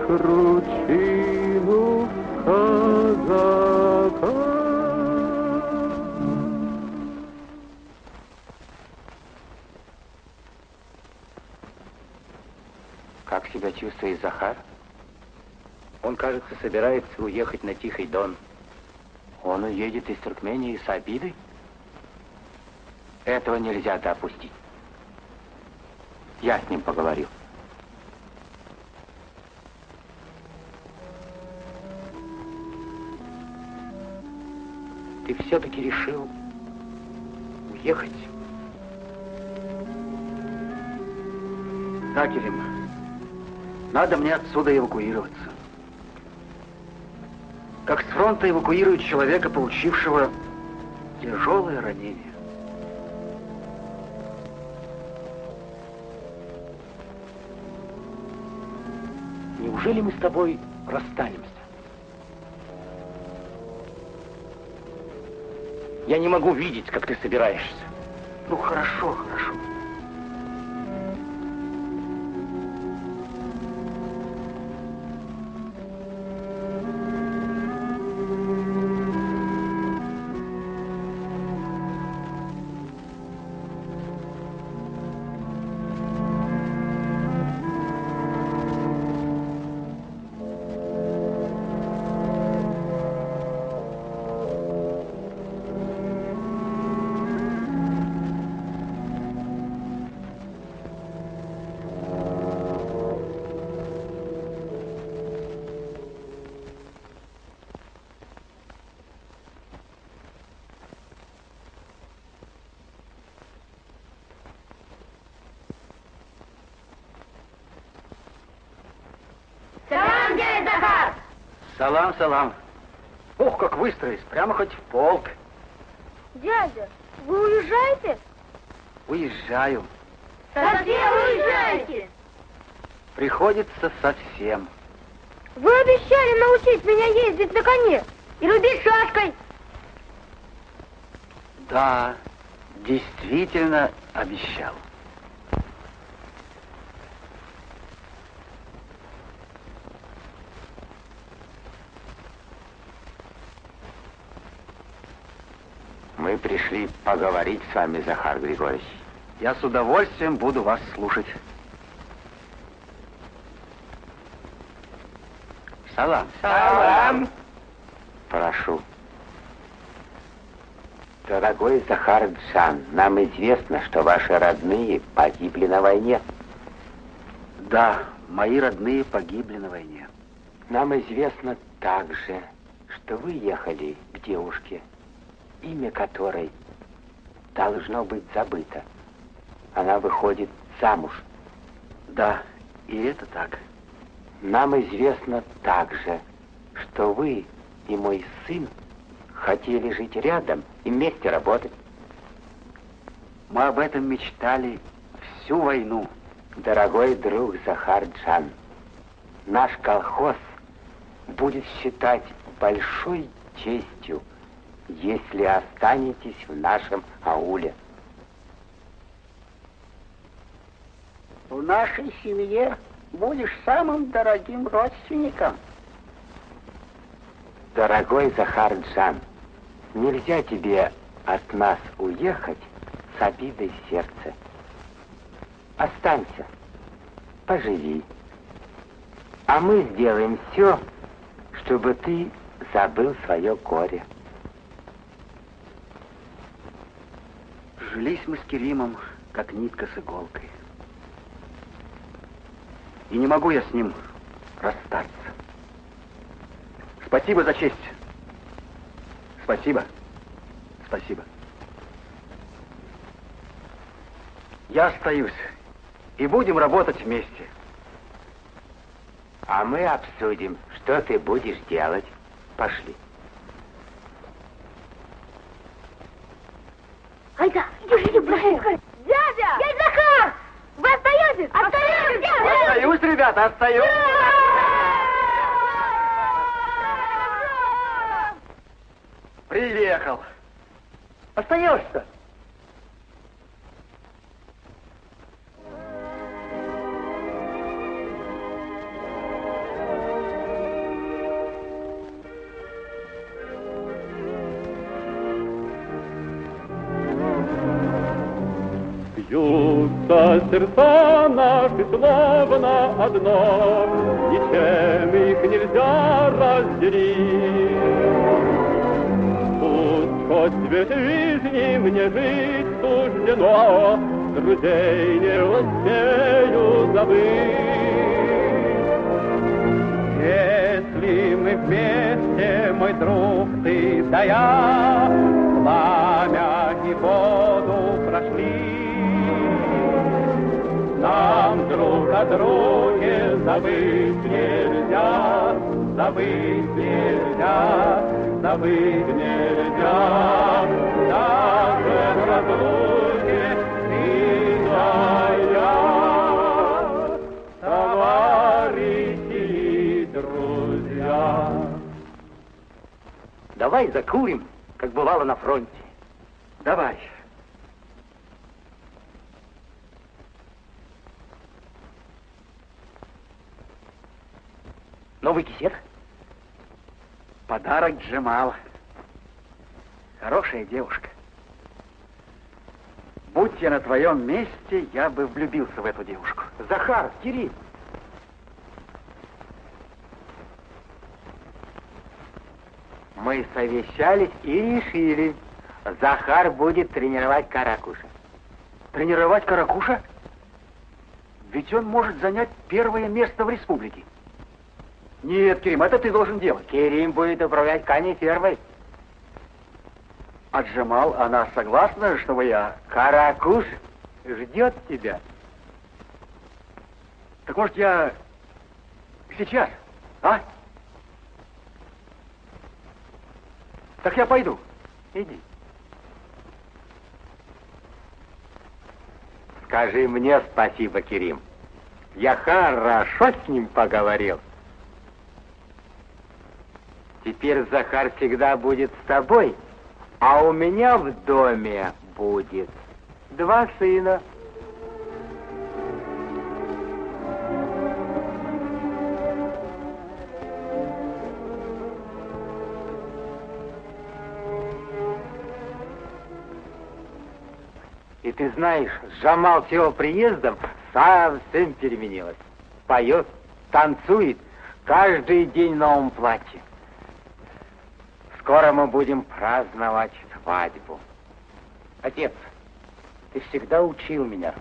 Speaker 6: кручину казака. Кручину казака.
Speaker 1: Как себя чувствует Захар? Он, кажется, собирается уехать на Тихий Дон. Он уедет из Туркмении с обидой? Этого нельзя допустить. Я с ним поговорю. Ты все-таки решил уехать?
Speaker 8: Да, Керим, надо мне отсюда эвакуироваться. Как с фронта эвакуируют человека, получившего тяжелое ранение.
Speaker 1: Неужели мы с тобой расстанемся? Я не могу видеть, как ты собираешься.
Speaker 8: Ну, хорошо, хорошо. Салам, салам. Ох, как выстроились, прямо хоть в полк.
Speaker 7: Дядя, вы уезжаете?
Speaker 8: Уезжаю.
Speaker 7: Совсем уезжаете?
Speaker 8: Приходится совсем.
Speaker 7: Вы обещали научить меня ездить на коне и рубить шашкой.
Speaker 8: Да, действительно обещал.
Speaker 1: Мы Мы пришли поговорить с вами, Захар Григорьевич.
Speaker 8: Я с удовольствием буду вас слушать. Салам.
Speaker 1: Салам. Прошу. Дорогой Захар Джан, нам известно, что ваши родные погибли на войне.
Speaker 8: Да, мои родные погибли на войне.
Speaker 1: Нам известно также, что вы ехали к девушке, имя которой должно быть забыто. Она выходит замуж.
Speaker 8: Да, и это так.
Speaker 1: Нам известно также, что вы и мой сын хотели жить рядом и вместе работать.
Speaker 8: Мы об этом мечтали всю войну.
Speaker 1: Дорогой друг Захар Джан, наш колхоз будет считать большой честью, если останетесь в нашем ауле.
Speaker 5: В нашей семье будешь самым дорогим родственником.
Speaker 1: Дорогой Захар Джан, нельзя тебе от нас уехать с обидой в сердце. Останься, поживи. А мы сделаем все, чтобы ты забыл свое горе.
Speaker 8: Жились мы с Керимом, как нитка с иголкой. И не могу я с ним расстаться. Спасибо за честь. Спасибо. Спасибо. Я остаюсь. И будем работать вместе.
Speaker 1: А мы обсудим, что ты будешь делать. Пошли.
Speaker 3: Айда, держи, Ибрахим.
Speaker 4: Дядя! Дядя Захар! Вы остаетесь? Остаетесь!
Speaker 8: Остаюсь, ребята, остаюсь. Приехал. Остаешься?
Speaker 6: Бьются сердца наши словно одно, ничем их нельзя разделить. Пусть хоть весь жизни мне жить суждено, друзей не успею забыть. Если мы вместе, мой друг, ты да я, пламя и воду прошли, нам друг о друге забыть нельзя, забыть нельзя, забыть нельзя. Даже в разлуке ты да я, товарищи и друзья.
Speaker 8: Давай закурим, как бывало на фронте. Давай. Новый кисет? Подарок Джемала. Хорошая девушка. Будь я на твоем месте, я бы влюбился в эту девушку.
Speaker 1: Захар, Кирилл. Мы совещались и решили, Захар будет тренировать Каракуша.
Speaker 8: Тренировать Каракуша? Ведь он может занять первое место в республике. Нет, Керим, это ты должен делать.
Speaker 1: Керим будет управлять коней фермой.
Speaker 8: А Джемал, она согласна, чтобы я...
Speaker 1: Каракуш ждет тебя.
Speaker 8: Так может я сейчас, а? Так я пойду.
Speaker 1: Иди. Скажи мне спасибо, Керим. Я хорошо с ним поговорил. Теперь Захар всегда будет с тобой, а у меня в доме будет 2 сына. ты знаешь, Джамал с его приездом совсем переменилась. Поет, танцует, каждый день в новом платье. Скоро мы будем праздновать свадьбу.
Speaker 2: Отец, ты всегда учил меня,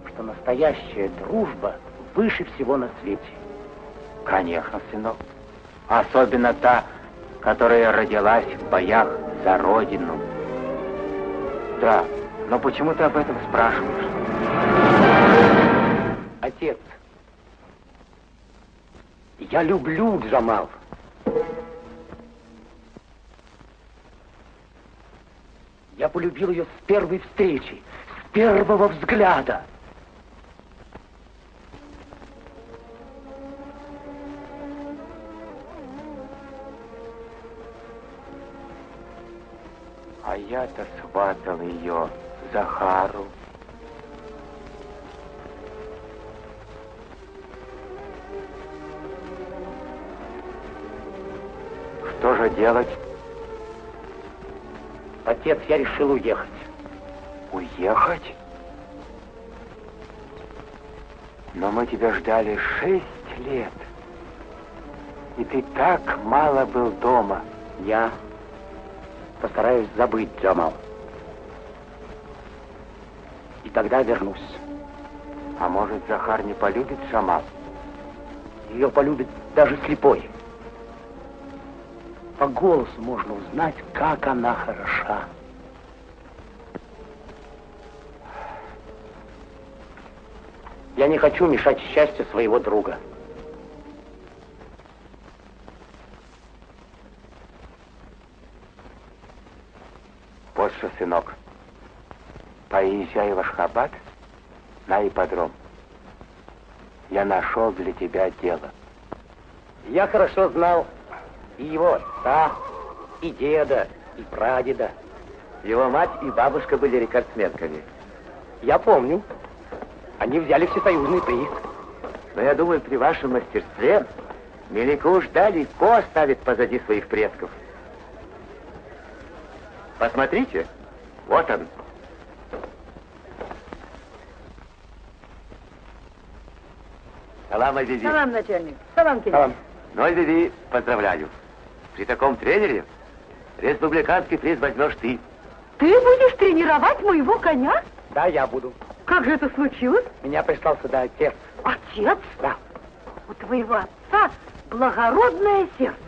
Speaker 2: что настоящая дружба выше всего на свете.
Speaker 1: Конечно, сынок. Особенно та, которая родилась в боях за Родину. Да, но почему ты об этом спрашиваешь?
Speaker 2: Отец, я люблю Джамал. Я полюбил ее с первой встречи, с первого взгляда.
Speaker 1: А я-то сватал ее Захару. Что же делать?
Speaker 2: Отец, я решил уехать.
Speaker 1: Уехать? Но мы тебя ждали 6 лет. И ты так мало был дома.
Speaker 2: Я постараюсь забыть Джамал. И тогда вернусь.
Speaker 1: А может, Захар не полюбит Джамал?
Speaker 2: Ее полюбит даже слепой. По голосу можно узнать, как она хороша. Я не хочу мешать счастью своего друга.
Speaker 1: Вот что, сынок, поезжай в Ашхабад на ипподром. Я нашел для тебя дело.
Speaker 2: Я хорошо знал и его отца, и деда, и прадеда.
Speaker 1: Его мать и бабушка были рекордсменками.
Speaker 2: Я помню. Они взяли всесоюзный приз.
Speaker 1: Но я думаю, при вашем мастерстве Меликуш далеко оставит позади своих предков. Посмотрите, вот он. Салам, Азизи.
Speaker 4: Салам, начальник. Салам, Кирилл.
Speaker 2: Салам.
Speaker 1: Ну, Азизи, поздравляю. При таком тренере республиканский приз возьмешь ты.
Speaker 4: Ты будешь тренировать моего коня?
Speaker 2: Да, я буду.
Speaker 4: Как же это случилось?
Speaker 2: Меня прислал сюда отец.
Speaker 4: Отец?
Speaker 2: Да.
Speaker 4: У твоего отца благородное сердце.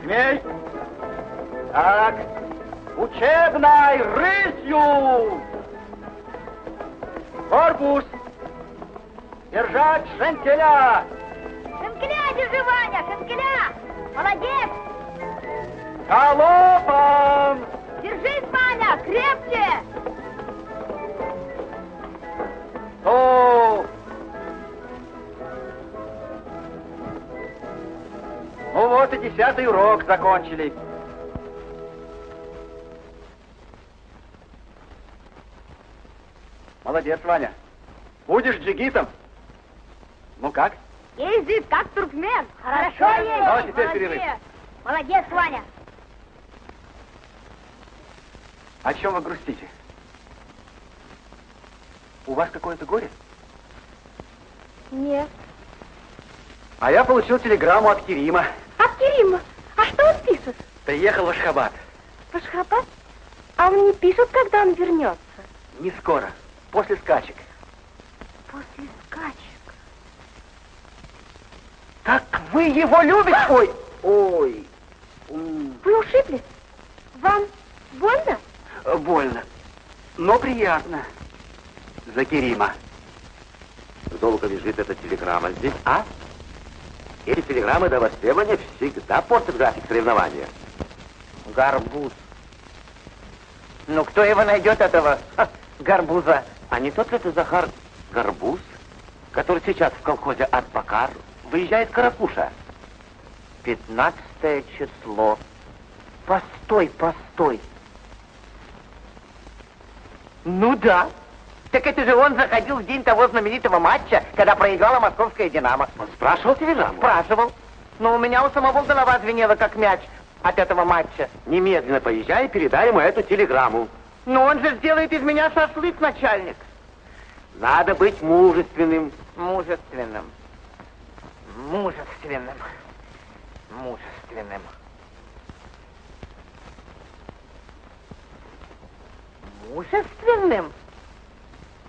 Speaker 8: Змей! Так, учебной рысью! Корпус! Держать шенкеля!
Speaker 7: Шенкеля держи, Ваня, шенкеля! Молодец!
Speaker 8: Галопом!
Speaker 7: Держись, Ваня, крепче!
Speaker 8: Ну! Ну вот и 10-й урок закончили. Молодец, Ваня. Будешь джигитом? Ну как?
Speaker 7: Ездит, как туркмен. Хорошо ездит.
Speaker 8: Ну, а теперь перерыв.
Speaker 7: Молодец, Ваня.
Speaker 8: О чем вы грустите? У вас какое-то горе?
Speaker 3: Нет.
Speaker 8: А я получил телеграмму от Керима.
Speaker 3: От Керима? А что он пишет?
Speaker 8: Приехал в Ашхабад.
Speaker 3: В Ашхабад? А он не пишет, когда он вернется?
Speaker 8: Не скоро. После скачек.
Speaker 3: После скачек.
Speaker 2: Как вы его любите? Ой, ой.
Speaker 3: Вы ушиблись? Вам больно?
Speaker 8: Больно, но приятно. За Керима.
Speaker 1: Долго лежит эта телеграмма здесь, а? Эти телеграммы до востребования всегда портят график соревнования.
Speaker 2: Гарбуз. Ну, кто его найдет, этого гарбуза?
Speaker 1: А не тот ли это Захар Гарбуз, который сейчас в колхозе Ат-Бакар выезжает Каракуша?
Speaker 2: 15 число. Постой, постой. Ну да. Так это же он заходил в день того знаменитого матча, когда проиграла московская «Динамо».
Speaker 1: Он спрашивал телеграмму?
Speaker 2: Спрашивал.
Speaker 1: Но у меня у самого голова звенела, как мяч от этого матча.
Speaker 8: Немедленно поезжай и передай ему эту телеграмму.
Speaker 1: Но он же сделает из меня шашлык, начальник.
Speaker 8: Надо быть мужественным.
Speaker 1: Мужественным. Мужественным. Мужественным. Мужественным?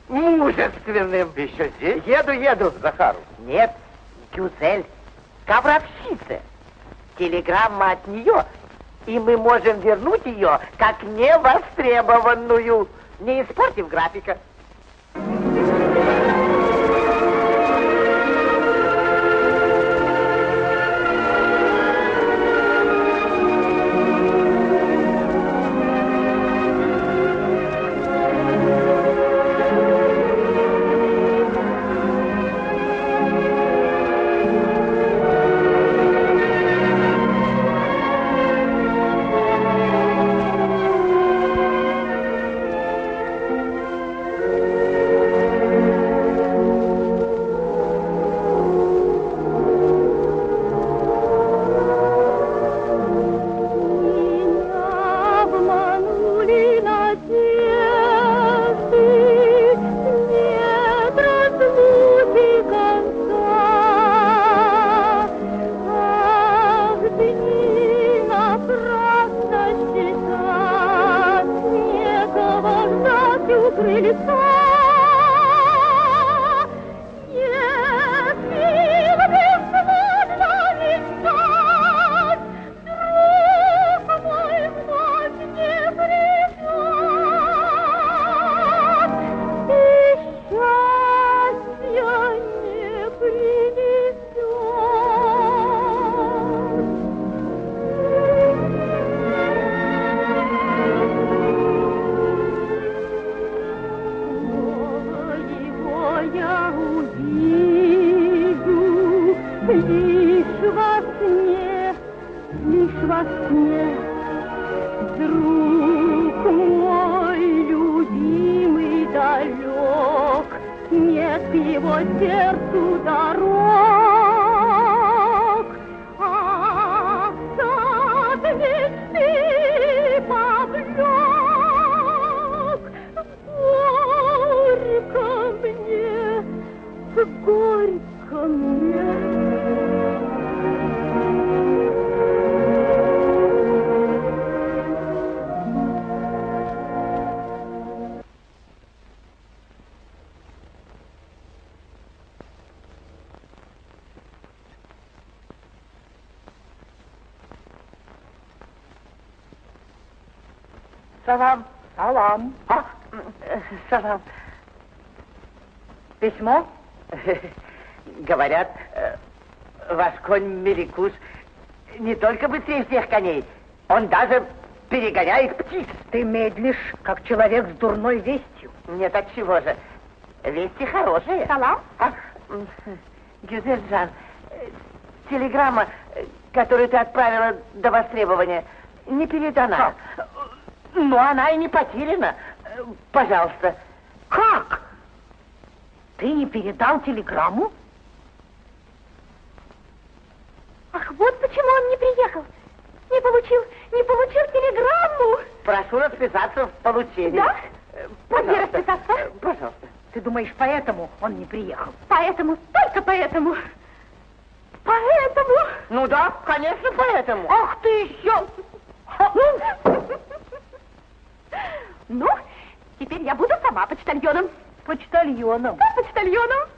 Speaker 1: Мужественным.
Speaker 8: Ты еще здесь?
Speaker 1: Еду.
Speaker 8: Захару.
Speaker 1: Нет, Гюзель, ковровщица. Телеграмма от нее, и мы можем вернуть ее как невостребованную, не испортив графика. Салам.
Speaker 4: Салам.
Speaker 1: Салам.
Speaker 4: Письмо?
Speaker 1: Говорят, ваш конь Меликуш не только быстрее всех коней, он даже перегоняет птиц.
Speaker 4: Ты медлишь, как человек с дурной вестью.
Speaker 1: Нет, от чего же? Вести хорошие.
Speaker 3: Салам?
Speaker 1: Гюзель Жан, телеграмма, которую ты отправила до востребования, не передана. Но она и не потеряна. Пожалуйста.
Speaker 4: Как? Ты не передал телеграмму?
Speaker 3: Ах, вот почему он не приехал. Не получил телеграмму.
Speaker 1: Прошу расписаться в получении.
Speaker 3: Да?
Speaker 1: Пожалуйста.
Speaker 3: Где расписаться?
Speaker 1: Пожалуйста.
Speaker 4: Ты думаешь, поэтому он не приехал?
Speaker 3: Поэтому, только поэтому. Поэтому.
Speaker 1: Ну да, конечно, поэтому.
Speaker 4: Ах ты еще!
Speaker 3: Ну, теперь я буду сама почтальоном.
Speaker 4: Почтальоном?
Speaker 3: Да, почтальоном.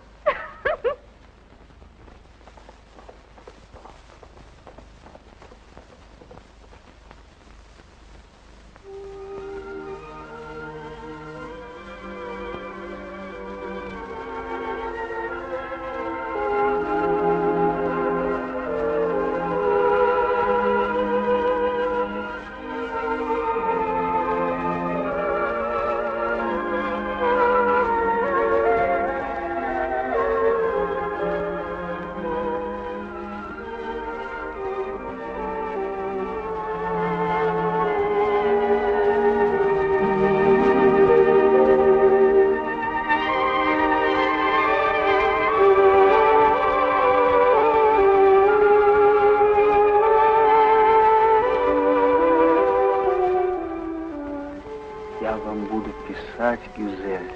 Speaker 8: Я вам буду писать, Гюзель,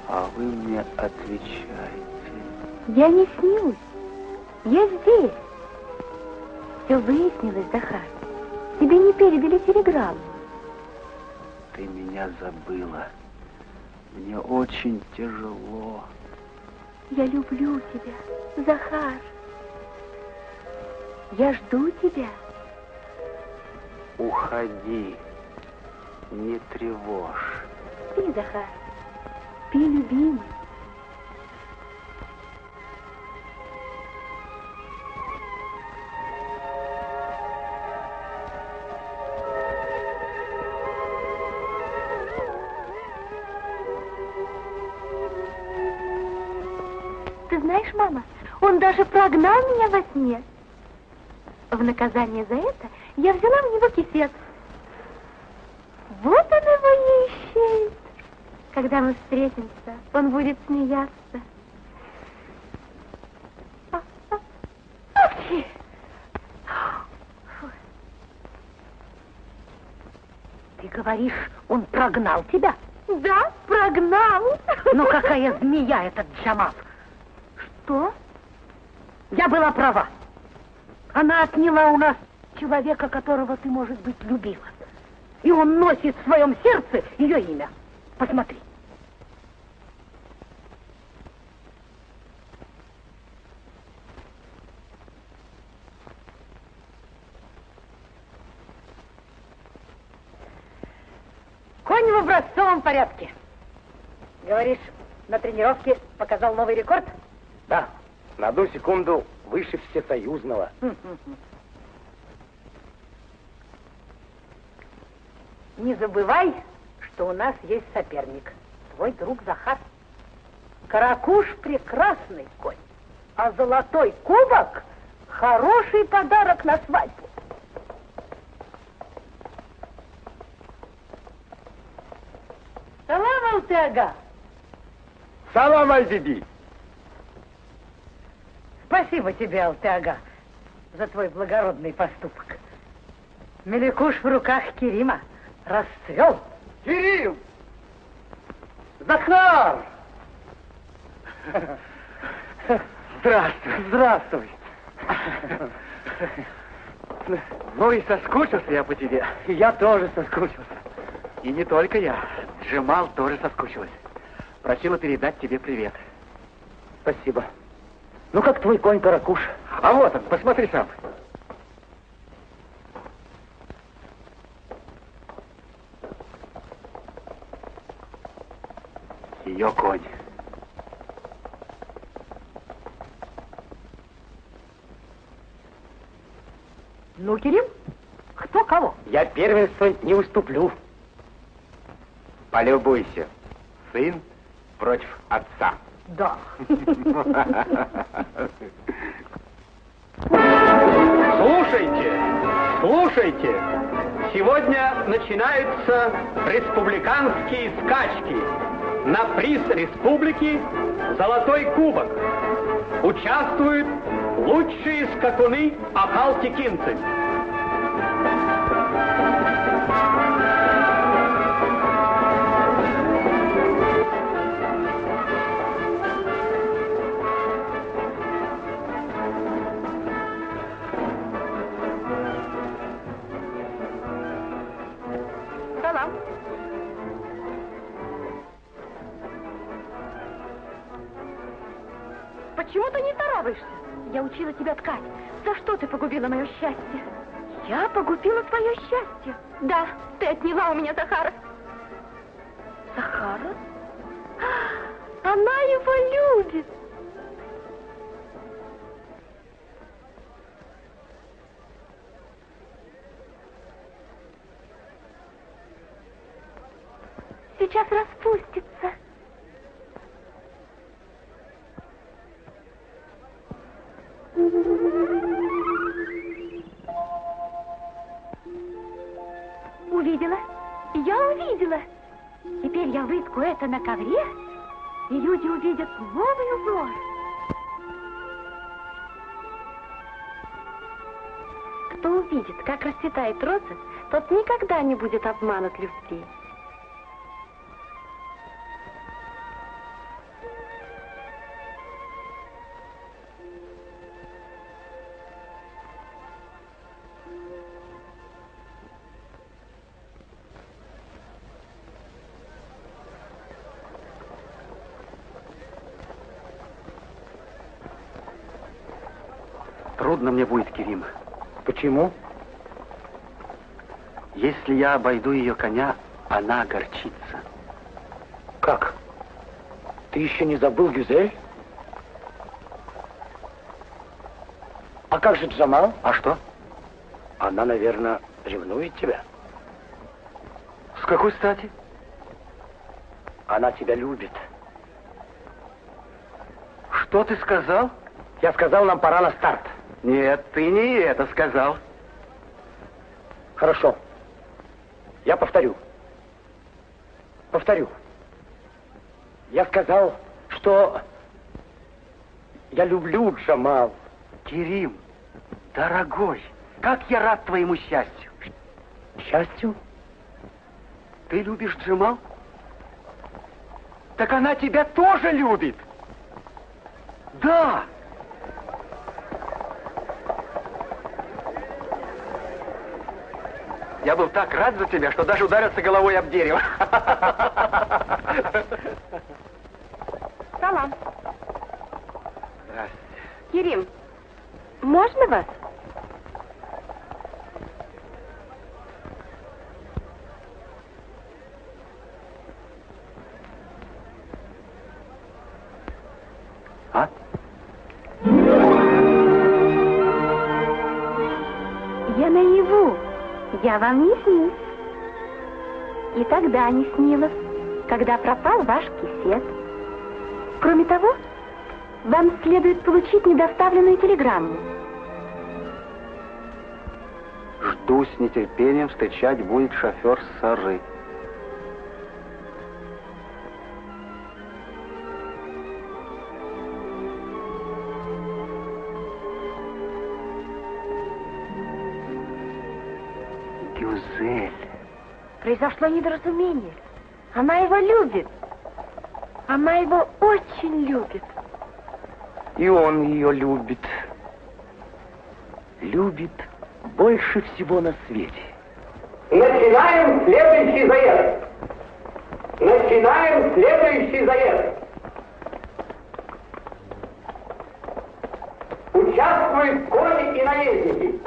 Speaker 8: а вы мне отвечаете.
Speaker 3: Я не снюсь. Я здесь. Все выяснилось, Захар. Тебе не передали телеграмму.
Speaker 8: Ты меня забыла. Мне очень тяжело.
Speaker 3: Я люблю тебя, Захар. Я жду тебя.
Speaker 8: Уходи, не тревожь.
Speaker 3: Спи, Захар. Спи, любимый. Ты знаешь, мама, он даже прогнал меня во сне. В наказание за это я взяла у него кисет. Вот он его и ищет. Когда мы встретимся, он будет смеяться. Молчи.
Speaker 4: Ты говоришь, он прогнал тебя?
Speaker 3: Да, прогнал.
Speaker 4: Ну какая змея этот Джамал?
Speaker 3: Что?
Speaker 4: Я была права. Она отняла у нас человека, которого ты, может быть, любила. И он носит в своем сердце ее имя. Посмотри. Конь в образцовом порядке. Говоришь, на тренировке показал новый рекорд?
Speaker 1: Да, на одну секунду выше всесоюзного.
Speaker 4: Не забывай, что у нас есть соперник. Твой друг Захар. Каракуш прекрасный конь, а золотой кубок хороший подарок на свадьбу. Салам, Алтеага.
Speaker 1: Салам, Аль-Биби.
Speaker 4: Спасибо тебе, Алтеага, за твой благородный поступок. Меликуш в руках Керима расцвел.
Speaker 1: Кирилл! Захар! Здравствуй. Здравствуй. Ну и соскучился я по тебе. Я тоже соскучился. И не только я. Джемал тоже соскучилась. Просила передать тебе привет. Спасибо. Ну как твой конь Каракуш? А вот он, посмотри сам. Ее конь.
Speaker 4: Ну, Керим, кто кого?
Speaker 1: Я первенство не уступлю. Полюбуйся. Сын против отца.
Speaker 4: Да.
Speaker 9: Слушайте, слушайте. Сегодня начинаются республиканские скачки. На приз республики золотой кубок. Участвуют лучшие скакуны ахалтекинцы.
Speaker 3: Салам. Почему ты не торопишься? Я учила тебя ткать. За что ты погубила мое счастье? Я погубила твое счастье? Да, ты отняла у меня Захара. Захара? Она его любит. Сейчас распустится. Увидела? Я увидела. Теперь я вытку это на ковре, и люди увидят новый узор. Кто увидит, как расцветает роза, тот никогда не будет обманут любви.
Speaker 8: трудно мне будет, Керим.
Speaker 2: Почему?
Speaker 8: Если я обойду ее коня, она огорчится.
Speaker 2: Как? Ты еще не забыл Гюзель? А как же Джамал?
Speaker 8: А что?
Speaker 2: Она, наверное, ревнует тебя.
Speaker 8: С какой стати?
Speaker 2: Она тебя любит.
Speaker 8: Что ты сказал?
Speaker 2: Я сказал, нам пора на старт.
Speaker 8: Нет, ты не это сказал.
Speaker 2: Хорошо. Я повторю. Повторю. Я сказал, что я люблю Джамал.
Speaker 8: Керим, дорогой, как я рад твоему счастью.
Speaker 2: Счастью?
Speaker 8: Ты любишь Джамал? Так она тебя тоже любит. Да. Я был так рад за тебя, что даже ударился головой об дерево.
Speaker 3: Салам.
Speaker 8: Здрасте.
Speaker 3: Керим, можно вас?
Speaker 8: А?
Speaker 3: Я наяву. Я вам не снюсь. И тогда не снилось, когда пропал ваш кисет. Кроме того, вам следует получить недоставленную телеграмму.
Speaker 8: Жду с нетерпением, встречать будет шофер Сары. Гюзель.
Speaker 3: Произошло недоразумение. Она его любит. Она его очень любит.
Speaker 2: И он ее любит. Любит больше всего на свете.
Speaker 9: Начинаем следующий заезд. Начинаем следующий заезд. Участвуют кони и наездники.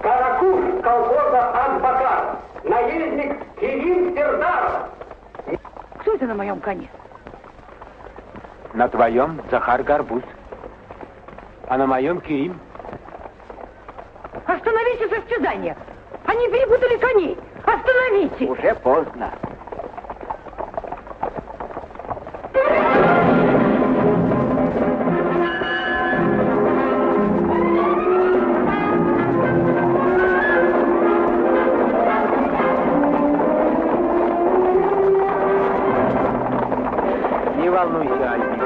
Speaker 9: Каракуш колхоза Азбакар. Наездник Керим Сердаров.
Speaker 4: Кто это на моем коне?
Speaker 1: На твоем Захар Горбуз, а на моем Керим.
Speaker 4: Остановите состязание! Они перепутали коней! Остановите!
Speaker 1: Уже поздно. Не волнуйся, Альбин.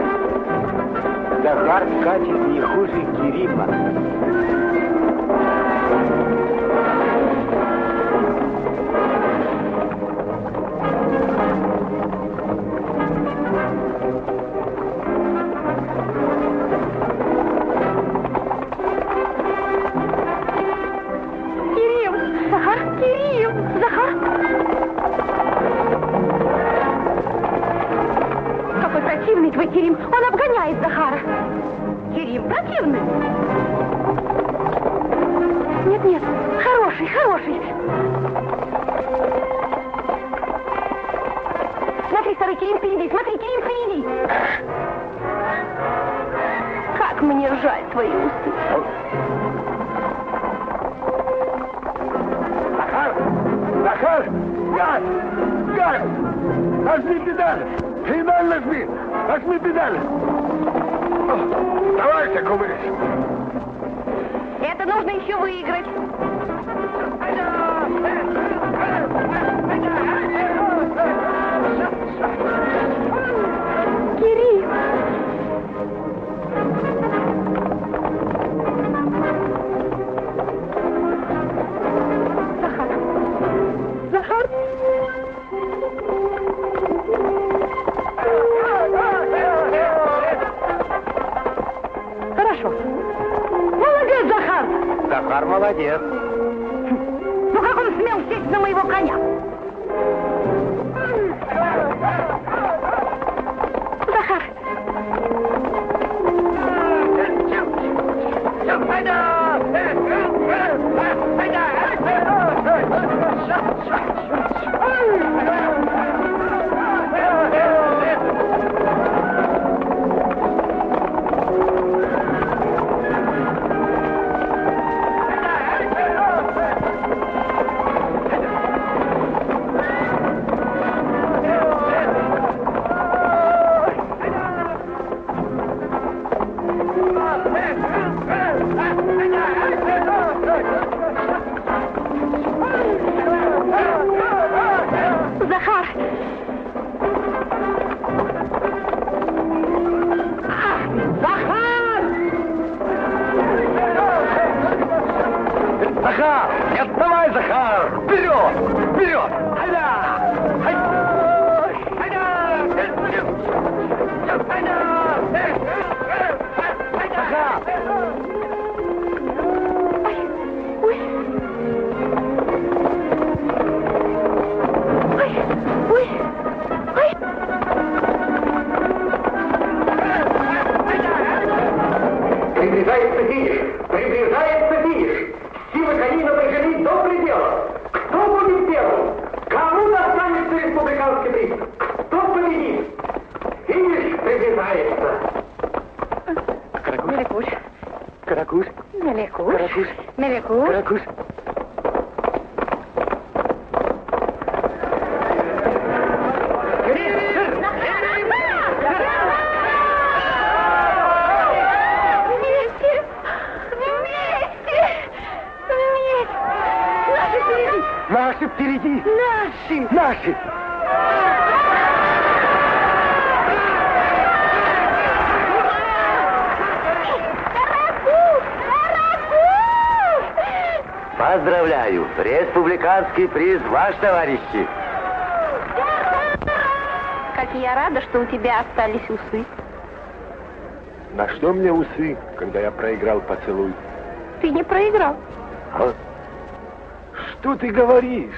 Speaker 1: Захар скачет не хуже Керима.
Speaker 3: Кирилл! Захар! Кирилл! Захар! Какой противный твой Керим! Он обгоняет Захара! Керим противный! Нет, нет, хороший, хороший! Смотри, старый Керим впереди! Смотри, Керим впереди! Как мне жаль твои усы!
Speaker 2: Захар! Захар! Газ! Газ! Нажми педаль! Педаль нажми! Нажми педаль! Давайте, кумырь!
Speaker 3: Это нужно еще выиграть. Кирилл! Захар! Захар! Хорошо. Молодец, Захар!
Speaker 1: Захар молодец.
Speaker 4: Ну как он смел сесть на моего коня?
Speaker 3: Захар!
Speaker 8: Давай, Захар, вперед! Вперед! Айда! Захар!
Speaker 9: Приближается финиш! Приближается финиш! Силы коней напряжены до предела! Кто будет первым? Кому достанется республиканский приз? Кто победит? Финиш приближается!
Speaker 4: Меликуш.
Speaker 8: Каракуш.
Speaker 4: Меликуш.
Speaker 8: Каракуш.
Speaker 4: Меликуш.
Speaker 8: Каракуш.
Speaker 3: Вместе! Наши впереди!
Speaker 8: Наши впереди!
Speaker 3: Наши!
Speaker 8: Наши!
Speaker 1: Поздравляю! Республиканский приз ваш, товарищи!
Speaker 3: Как я рада, что у тебя остались усы.
Speaker 6: На что мне усы, когда я проиграл поцелуй?
Speaker 3: Ты не проиграл.
Speaker 6: А? Что ты говоришь?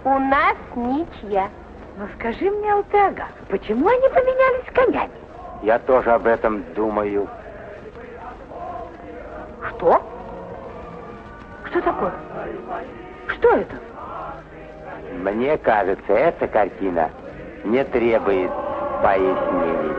Speaker 3: У нас ничья.
Speaker 4: Ну скажи мне, Алтеага, почему они поменялись конями?
Speaker 1: Я тоже об этом думаю.
Speaker 4: Что? Что такое? Что это?
Speaker 1: Мне кажется, эта картина не требует пояснений.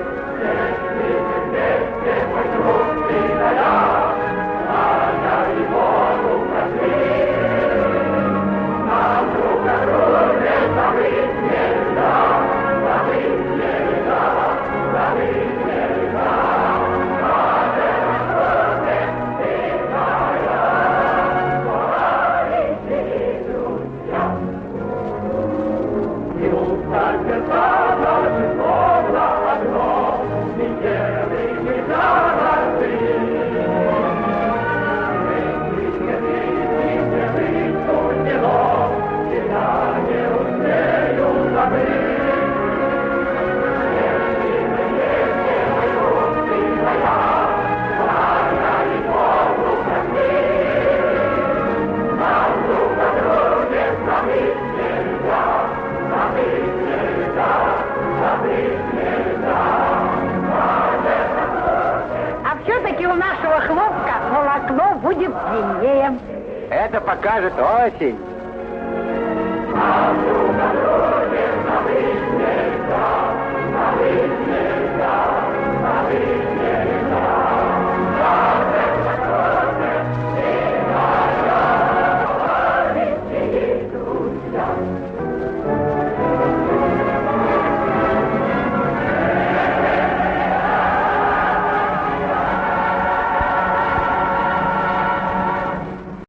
Speaker 4: А все-таки у нашего хлопка волокно будет длиннее.
Speaker 1: Это покажет осень.
Speaker 9: А друг о друге забыть